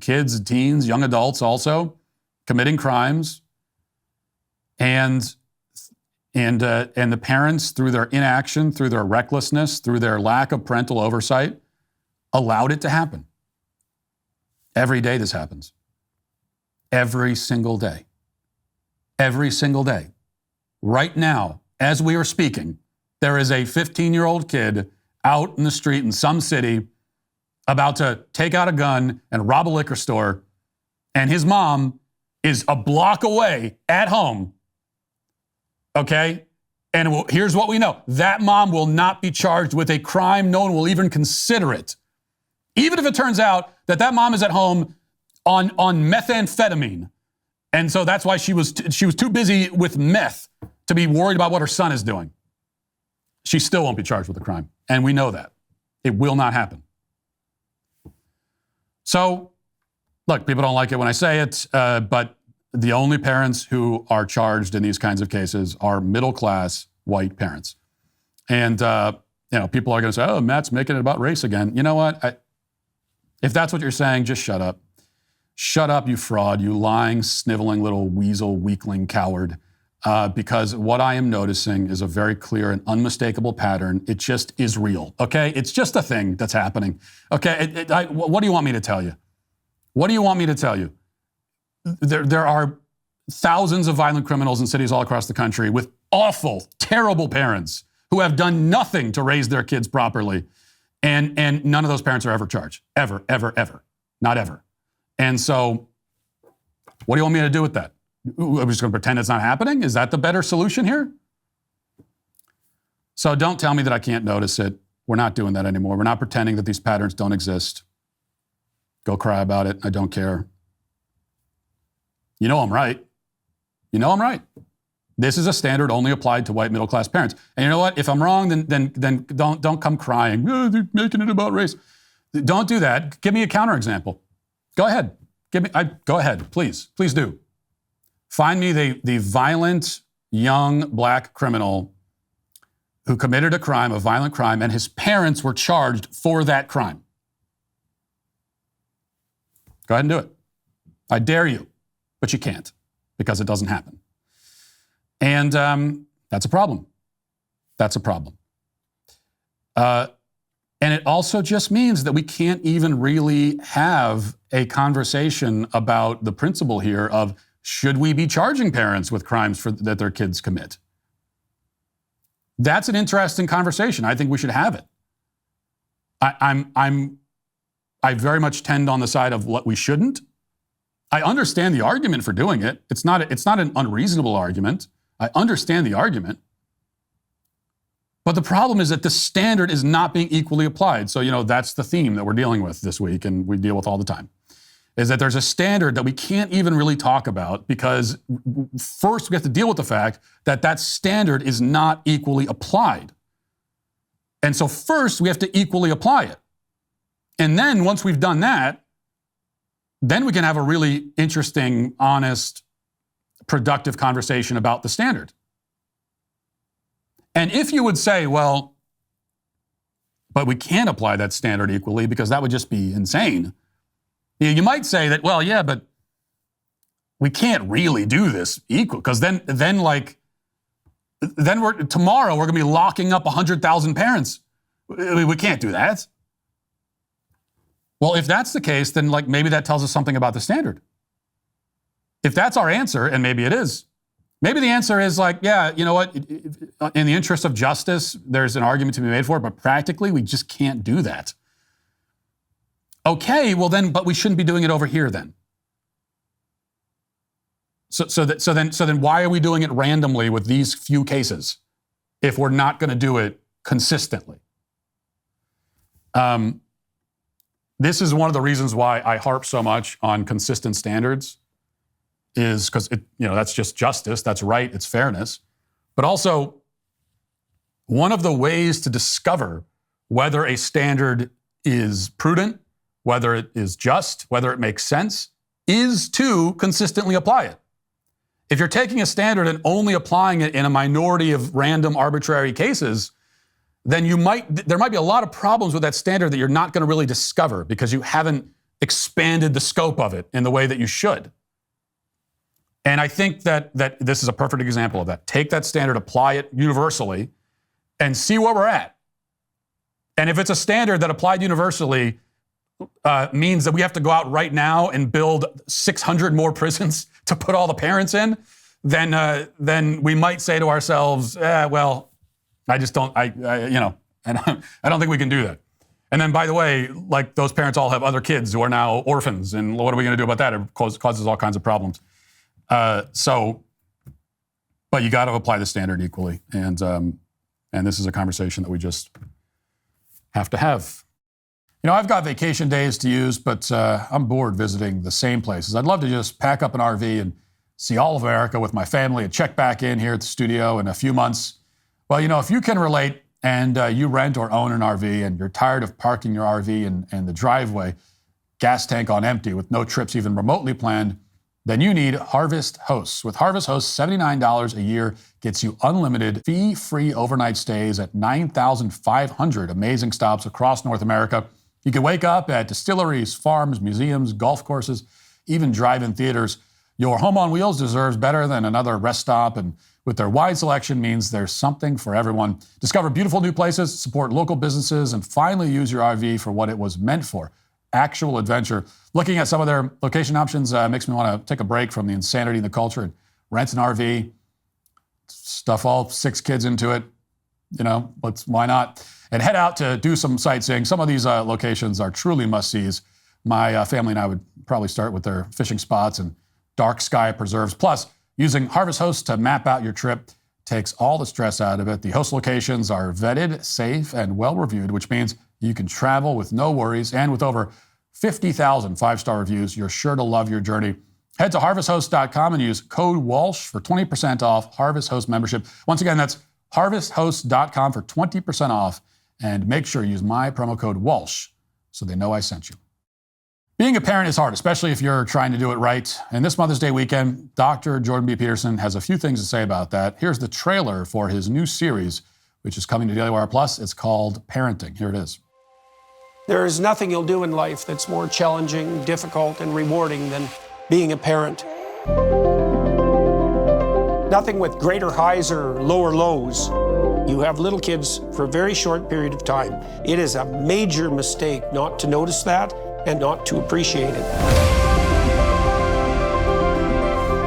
[SPEAKER 1] kids, teens, young adults also committing crimes, and the parents, through their inaction, through their recklessness, through their lack of parental oversight, allowed it to happen. Every day this happens. Every single day. Every single day. Right now, as we are speaking, there is a 15-year-old kid out in the street in some city about to take out a gun and rob a liquor store, and his mom is a block away at home. Okay? And here's what we know. That mom will not be charged with a crime. No one will even consider it. Even if it turns out that mom is at home on methamphetamine. And so that's why she was too busy with meth to be worried about what her son is doing. She still won't be charged with a crime. And we know that. It will not happen. So, look, people don't like it when I say it, but the only parents who are charged in these kinds of cases are middle-class white parents. And, people are going to say, oh, Matt's making it about race again. You know what? If that's what you're saying, just shut up. Shut up, you fraud, you lying, sniveling little weasel, weakling, coward. Because what I am noticing is a very clear and unmistakable pattern. It just is real, okay? It's just a thing that's happening, okay? What do you want me to tell you? What do you want me to tell you? There are thousands of violent criminals in cities all across the country with awful, terrible parents who have done nothing to raise their kids properly. And none of those parents are ever charged. Ever, ever, ever. Not ever. And so, what do you want me to do with that? I'm just going to pretend it's not happening? Is that the better solution here? So don't tell me that I can't notice it. We're not doing that anymore. We're not pretending that these patterns don't exist. Go cry about it. I don't care. You know I'm right. You know I'm right. This is a standard only applied to white middle-class parents. And you know what? If I'm wrong, then don't come crying. Oh, they're making it about race. Don't do that. Give me a counterexample. Go ahead. Go ahead. Please do. Find me the violent young black criminal who committed a crime, a violent crime, and his parents were charged for that crime. Go ahead and do it. I dare you, but you can't because it doesn't happen. And that's a problem. That's a problem. And it also just means that we can't even really have a conversation about the principle here of should we be charging parents with crimes that their kids commit? That's an interesting conversation. I think we should have it. I very much tend on the side of what we shouldn't. I understand the argument for doing it. It's not an unreasonable argument. I understand the argument. But the problem is that the standard is not being equally applied. So, that's the theme that we're dealing with this week and we deal with all the time, is that there's a standard that we can't even really talk about because first we have to deal with the fact that standard is not equally applied. And so first we have to equally apply it. And then once we've done that, then we can have a really interesting, honest, productive conversation about the standard. And if you would say, well, but we can't apply that standard equally because that would just be insane. You might say that, well, yeah, but we can't really do this equal because then tomorrow we're going to be locking up 100,000 parents. We can't do that. Well, if that's the case, then maybe that tells us something about the standard. If that's our answer, and maybe it is, maybe the answer is yeah, you know what? In the interest of justice, there's an argument to be made for it, but practically we just can't do that. Okay, well then, but we shouldn't be doing it over here then. So then why are we doing it randomly with these few cases if we're not going to do it consistently? This is one of the reasons why I harp so much on consistent standards, is because that's just justice, that's right, it's fairness. But also, one of the ways to discover whether a standard is prudent, whether it is just, whether it makes sense, is to consistently apply it. If you're taking a standard and only applying it in a minority of random arbitrary cases, then there might be a lot of problems with that standard that you're not going to really discover because you haven't expanded the scope of it in the way that you should. And I think that this is a perfect example of that. Take that standard, apply it universally, and see where we're at. And if it's a standard that applied universally means that we have to go out right now and build 600 more prisons to put all the parents in, then we might say to ourselves, well, I don't think we can do that. And then, by the way, like those parents all have other kids who are now orphans, and what are we going to do about that? It causes all kinds of problems. But you got to apply the standard equally, and this is a conversation that we just have to have. I've got vacation days to use, but I'm bored visiting the same places. I'd love to just pack up an RV and see all of America with my family and check back in here at the studio in a few months. Well, if you can relate and you rent or own an RV and you're tired of parking your RV in the driveway, gas tank on empty with no trips even remotely planned, then you need Harvest Hosts. With Harvest Hosts, $79 a year gets you unlimited fee-free overnight stays at 9,500 amazing stops across North America. You can wake up at distilleries, farms, museums, golf courses, even drive-in theaters. Your home on wheels deserves better than another rest stop, and with their wide selection means there's something for everyone. Discover beautiful new places, support local businesses, and finally use your RV for what it was meant for, actual adventure. Looking at some of their location options makes me want to take a break from the insanity in the culture and rent an RV, stuff all 6 kids into it. Why not? And head out to do some sightseeing. Some of these locations are truly must-sees. My family and I would probably start with their fishing spots and dark sky preserves. Plus, using Harvest Hosts to map out your trip takes all the stress out of it. The host locations are vetted, safe, and well-reviewed, which means you can travel with no worries. And with over 50,000 5-star reviews, you're sure to love your journey. Head to harvesthost.com and use code Walsh for 20% off Harvest Host membership. Once again, that's harvesthost.com for 20% off. And make sure you use my promo code Walsh so they know I sent you. Being a parent is hard, especially if you're trying to do it right. And this Mother's Day weekend, Dr. Jordan B. Peterson has a few things to say about that. Here's the trailer for his new series, which is coming to Daily Wire Plus. It's called Parenting. Here it is.
[SPEAKER 7] There is nothing you'll do in life that's more challenging, difficult, and rewarding than being a parent. Nothing with greater highs or lower lows. You have little kids for a very short period of time. It is a major mistake not to notice that and not to appreciate it.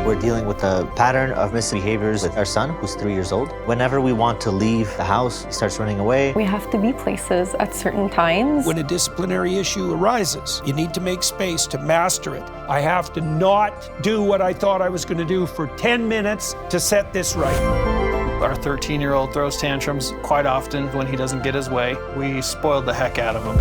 [SPEAKER 8] We're dealing with a pattern of misbehaviors with our son, who's 3 years old. Whenever we want to leave the house, he starts running away.
[SPEAKER 9] We have to be places at certain times.
[SPEAKER 7] When a disciplinary issue arises, you need to make space to master it. I have to not do what I thought I was going to do for 10 minutes to set this right.
[SPEAKER 10] Our 13-year-old throws tantrums quite often when he doesn't get his way. We spoiled the heck out of him.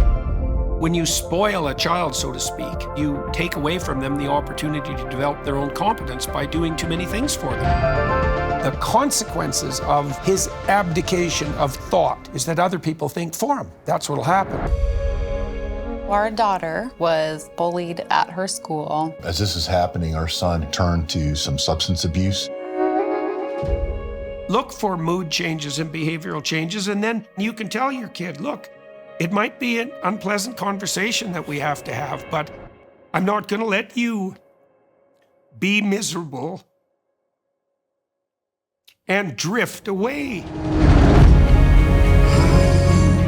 [SPEAKER 7] When you spoil a child, so to speak, you take away from them the opportunity to develop their own competence by doing too many things for them. The consequences of his abdication of thought is that other people think for him. That's what'll happen.
[SPEAKER 11] Our daughter was bullied at her school.
[SPEAKER 12] As this is happening, our son turned to some substance abuse.
[SPEAKER 7] Look for mood changes and behavioral changes, and then you can tell your kid, look, it might be an unpleasant conversation that we have to have, but I'm not going to let you be miserable and drift away.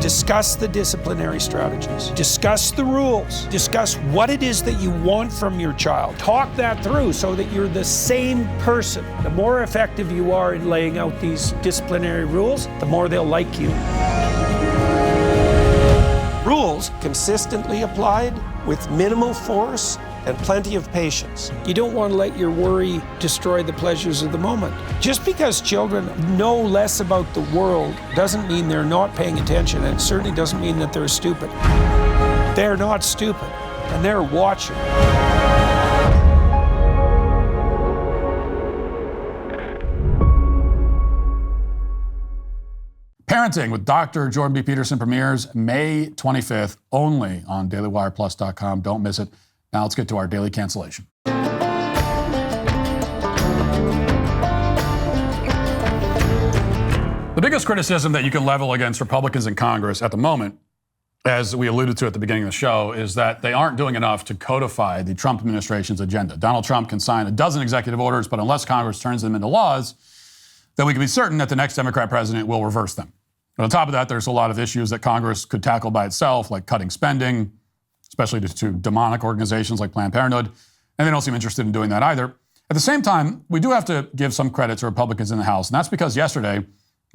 [SPEAKER 7] Discuss the disciplinary strategies. Discuss the rules. Discuss what it is that you want from your child. Talk that through so that you're the same person. The more effective you are in laying out these disciplinary rules, the more they'll like you. Rules consistently applied with minimal force and plenty of patience. You don't want to let your worry destroy the pleasures of the moment. Just because children know less about the world doesn't mean they're not paying attention, and it certainly doesn't mean that they're stupid. They're not stupid, and they're watching.
[SPEAKER 1] Parenting with Dr. Jordan B. Peterson premieres May 25th, only on DailyWirePlus.com. Don't miss it. Now let's get to our daily cancellation. The biggest criticism that you can level against Republicans in Congress at the moment, as we alluded to at the beginning of the show, is that they aren't doing enough to codify the Trump administration's agenda. Donald Trump can sign a dozen executive orders, but unless Congress turns them into laws, then we can be certain that the next Democrat president will reverse them. And on top of that, there's a lot of issues that Congress could tackle by itself, like cutting spending, especially to demonic organizations like Planned Parenthood, and they don't seem interested in doing that either. At the same time, we do have to give some credit to Republicans in the House, and that's because yesterday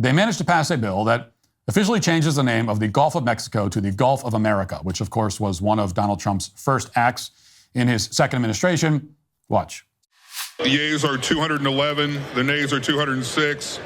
[SPEAKER 1] they managed to pass a bill that officially changes the name of the Gulf of Mexico to the Gulf of America, which of course was one of Donald Trump's first acts in his second administration. Watch.
[SPEAKER 13] The yeas are 211, the nays are 206.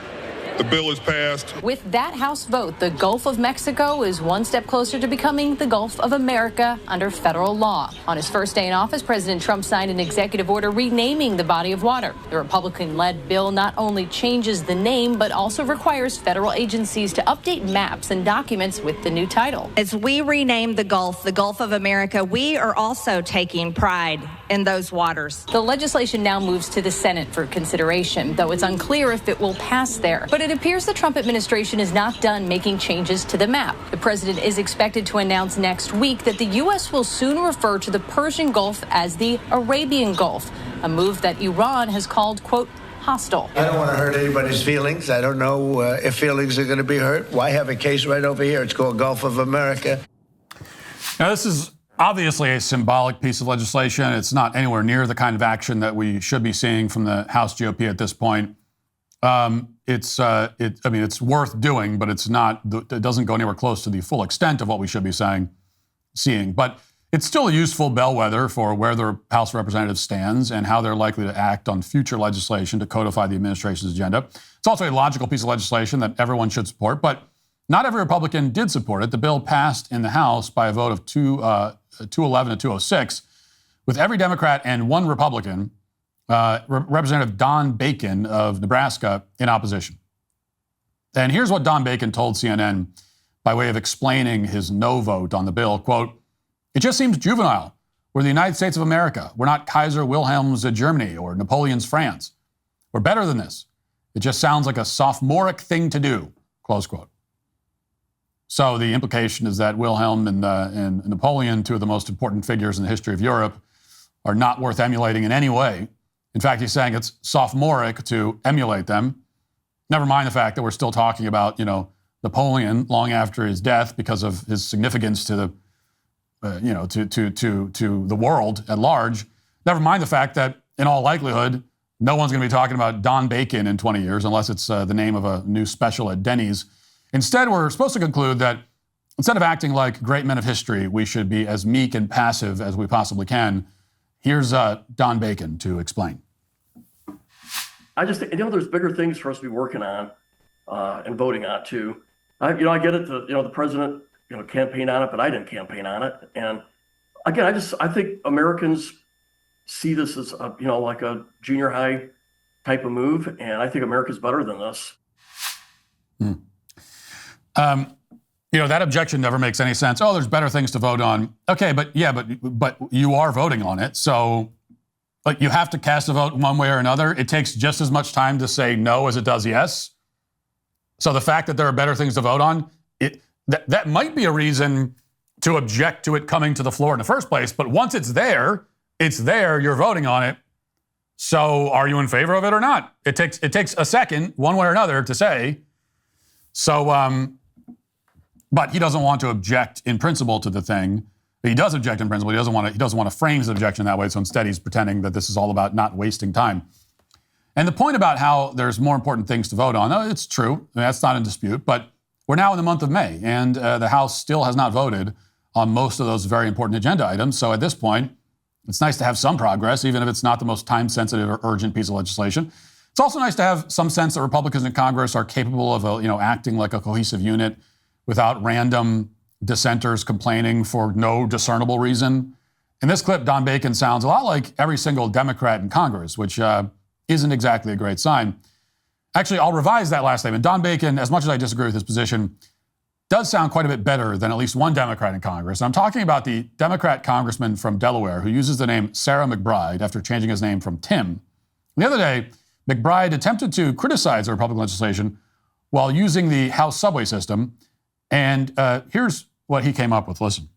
[SPEAKER 13] The bill is passed.
[SPEAKER 14] With that House vote, the Gulf of Mexico is one step closer to becoming the Gulf of America under federal law. On his first day in office, President Trump signed an executive order renaming the body of water. The Republican-led bill not only changes the name, but also requires federal agencies to update maps and documents with the new title.
[SPEAKER 15] As we rename the Gulf of America, we are also taking pride in those waters.
[SPEAKER 14] The legislation now moves to the Senate for consideration, though it's unclear if it will pass there. But it appears the Trump administration is not done making changes to the map. The president is expected to announce next week that the U.S. will soon refer to the Persian Gulf as the Arabian Gulf, a move that Iran has called, quote, hostile.
[SPEAKER 16] I don't want to hurt anybody's feelings. I don't know if feelings are going to be hurt. Why have a case right over here? It's called Gulf of America.
[SPEAKER 1] Now, this is obviously a symbolic piece of legislation. It's not anywhere near the kind of action that we should be seeing from the House GOP at this point. It's worth doing, but it doesn't go anywhere close to the full extent of what we should be seeing. But it's still a useful bellwether for where the House of Representatives stands and how they're likely to act on future legislation to codify the administration's agenda. It's also a logical piece of legislation that everyone should support, but not every Republican did support it. The bill passed in the House by a vote of 211 to 206, with every Democrat and one Republican, Representative Don Bacon of Nebraska, in opposition. And here's what Don Bacon told CNN by way of explaining his no vote on the bill. Quote, "It just seems juvenile. We're the United States of America. We're not Kaiser Wilhelm's Germany or Napoleon's France. We're better than this. It just sounds like a sophomoric thing to do," close quote. So the implication is that Wilhelm and Napoleon, two of the most important figures in the history of Europe, are not worth emulating in any way. In fact, he's saying it's sophomoric to emulate them. Never mind the fact that we're still talking about, Napoleon long after his death because of his significance to the world at large. Never mind the fact that, in all likelihood, no one's going to be talking about Don Bacon in 20 years unless it's the name of a new special at Denny's. Instead, we're supposed to conclude that instead of acting like great men of history, we should be as meek and passive as we possibly can. Here's Don Bacon to explain.
[SPEAKER 17] I just think, there's bigger things for us to be working on and voting on too. I get it. The president, campaigned on it, but I didn't campaign on it. And again, I think Americans see this as like a junior high type of move, and I think America's better than this.
[SPEAKER 1] That objection never makes any sense. Oh, there's better things to vote on. Okay, but you are voting on it. So you have to cast a vote one way or another. It takes just as much time to say no as it does yes. So the fact that there are better things to vote on, that might be a reason to object to it coming to the floor in the first place. But once it's there, you're voting on it. So are you in favor of it or not? It takes a second, one way or another, to say. So, but he doesn't want to object in principle to the thing. He does object in principle. He doesn't want to frame his objection that way. So instead, he's pretending that this is all about not wasting time. And the point about how there's more important things to vote on, it's true. That's not in dispute. But we're now in the month of May, and the House still has not voted on most of those very important agenda items. So at this point, it's nice to have some progress, even if it's not the most time-sensitive or urgent piece of legislation. It's also nice to have some sense that Republicans in Congress are capable of, acting like a cohesive unit without random dissenters complaining for no discernible reason. In this clip, Don Bacon sounds a lot like every single Democrat in Congress, which isn't exactly a great sign. Actually, I'll revise that last statement. Don Bacon, as much as I disagree with his position, does sound quite a bit better than at least one Democrat in Congress. And I'm talking about the Democrat congressman from Delaware who uses the name Sarah McBride after changing his name from Tim. The other day, McBride attempted to criticize the Republican legislation while using the House subway system. And here's what he came up with. Listen.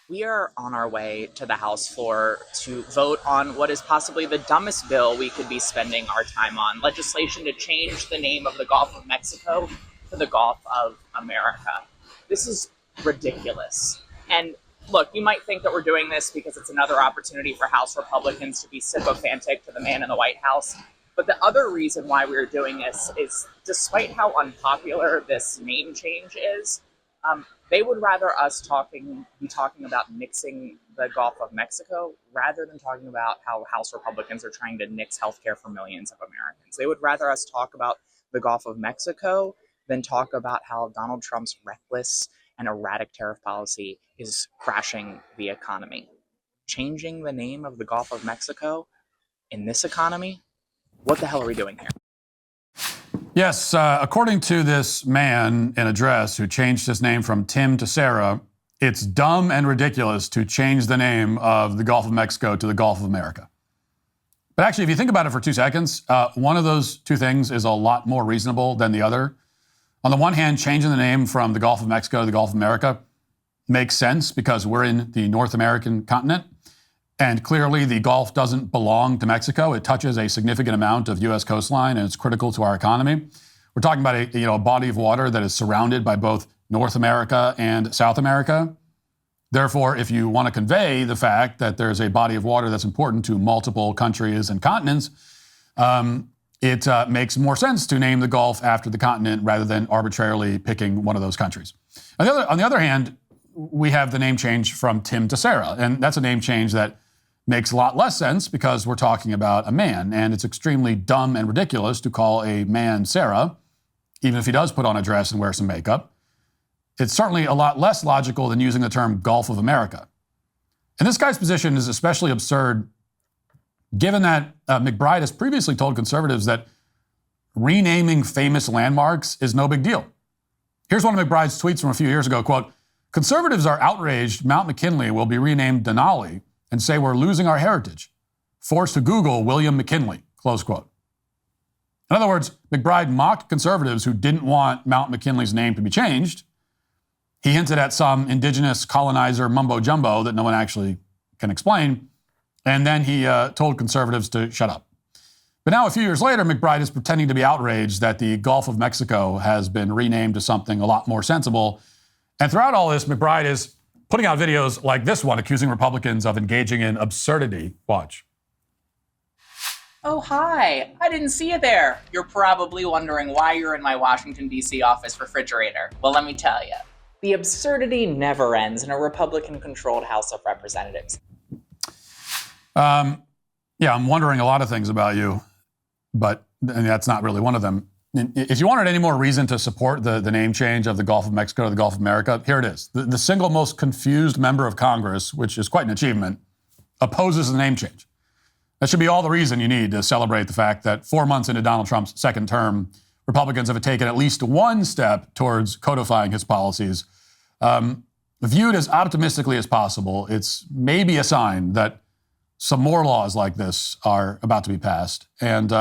[SPEAKER 18] We are on our way to the House floor to vote on what is possibly the dumbest bill we could be spending our time on, legislation to change the name of the Gulf of Mexico to the Gulf of America. This is ridiculous. And look, you might think that we're doing this because it's another opportunity for House Republicans to be sycophantic to the man in the White House. But the other reason why we're doing this is, despite how unpopular this name change is, they would rather us be talking about nixing the Gulf of Mexico rather than talking about how House Republicans are trying to nix healthcare for millions of Americans. They would rather us talk about the Gulf of Mexico than talk about how Donald Trump's reckless and erratic tariff policy is crashing the economy. Changing the name of the Gulf of Mexico in this economy? What the hell are we doing here?
[SPEAKER 1] Yes, according to this man in a dress who changed his name from Tim to Sarah, it's dumb and ridiculous to change the name of the Gulf of Mexico to the Gulf of America. But actually, if you think about it for 2 seconds, one of those two things is a lot more reasonable than the other. On the one hand, changing the name from the Gulf of Mexico to the Gulf of America makes sense because we're in the North American continent. And clearly, the Gulf doesn't belong to Mexico. It touches a significant amount of U.S. coastline, and it's critical to our economy. We're talking about a body of water that is surrounded by both North America and South America. Therefore, if you want to convey the fact that there's a body of water that's important to multiple countries and continents, it makes more sense to name the Gulf after the continent rather than arbitrarily picking one of those countries. On the other hand, we have the name change from Tim to Sarah, and that's a name change that makes a lot less sense because we're talking about a man, and it's extremely dumb and ridiculous to call a man Sarah, even if he does put on a dress and wear some makeup. It's certainly a lot less logical than using the term Gulf of America. And this guy's position is especially absurd given that McBride has previously told conservatives that renaming famous landmarks is no big deal. Here's one of McBride's tweets from a few years ago, quote, "Conservatives are outraged Mount McKinley will be renamed Denali and say we're losing our heritage. Forced to Google William McKinley," close quote. In other words, McBride mocked conservatives who didn't want Mount McKinley's name to be changed. He hinted at some indigenous colonizer mumbo-jumbo that no one actually can explain. And then he told conservatives to shut up. But now, a few years later, McBride is pretending to be outraged that the Gulf of Mexico has been renamed to something a lot more sensible. And throughout all this, McBride is putting out videos like this one, accusing Republicans of engaging in absurdity. Watch.
[SPEAKER 18] Oh, hi. I didn't see you there. You're probably wondering why you're in my Washington, D.C. office refrigerator. Well, let me tell you. The absurdity never ends in a Republican-controlled House of Representatives.
[SPEAKER 1] Yeah, I'm wondering a lot of things about you, but that's not really one of them. If you wanted any more reason to support the name change of the Gulf of Mexico to the Gulf of America, here it is. The single most confused member of Congress, which is quite an achievement, opposes the name change. That should be all the reason you need to celebrate the fact that 4 months into Donald Trump's second term, Republicans have taken at least one step towards codifying his policies. Viewed as optimistically as possible, it's maybe a sign that some more laws like this are about to be passed. And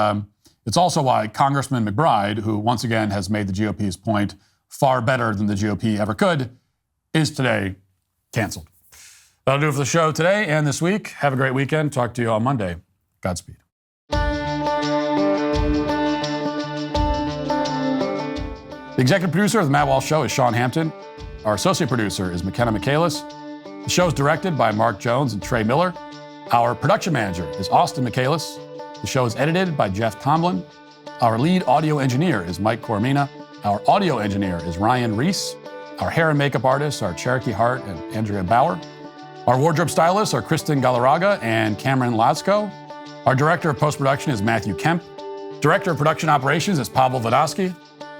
[SPEAKER 1] it's also why Congressman McBride, who once again has made the GOP's point far better than the GOP ever could, is today canceled. That'll do it for the show today and this week. Have a great weekend. Talk to you on Monday. Godspeed. The executive producer of the Matt Walsh Show is Sean Hampton. Our associate producer is McKenna Michaelis. The show is directed by Mark Jones and Trey Miller. Our production manager is Austin Michaelis. The show is edited by Jeff Tomlin. Our lead audio engineer is Mike Coromina. Our audio engineer is Ryan Reese. Our hair and makeup artists are Cherokee Hart and Andrea Bauer. Our wardrobe stylists are Kristen Galarraga and Cameron Lasko. Our director of post-production is Matthew Kemp. Director of production operations is Pavel Vodosky.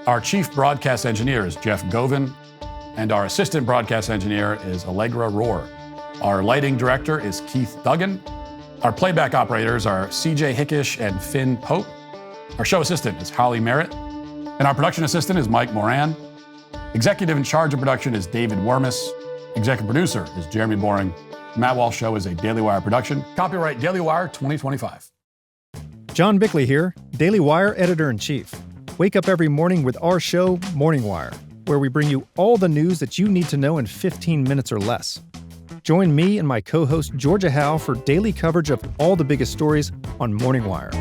[SPEAKER 1] Our chief broadcast engineer is Jeff Govin. And our assistant broadcast engineer is Allegra Rohr. Our lighting director is Keith Duggan. Our playback operators are CJ Hickish and Finn Pope. Our show assistant is Holly Merritt. And our production assistant is Mike Moran. Executive in charge of production is David Wormus. Executive producer is Jeremy Boring. The Matt Walsh Show is a Daily Wire production. Copyright Daily Wire 2025.
[SPEAKER 19] John Bickley here, Daily Wire editor-in-chief. Wake up every morning with our show, Morning Wire, where we bring you all the news that you need to know in 15 minutes or less. Join me and my co-host Georgia Howe for daily coverage of all the biggest stories on Morning Wire.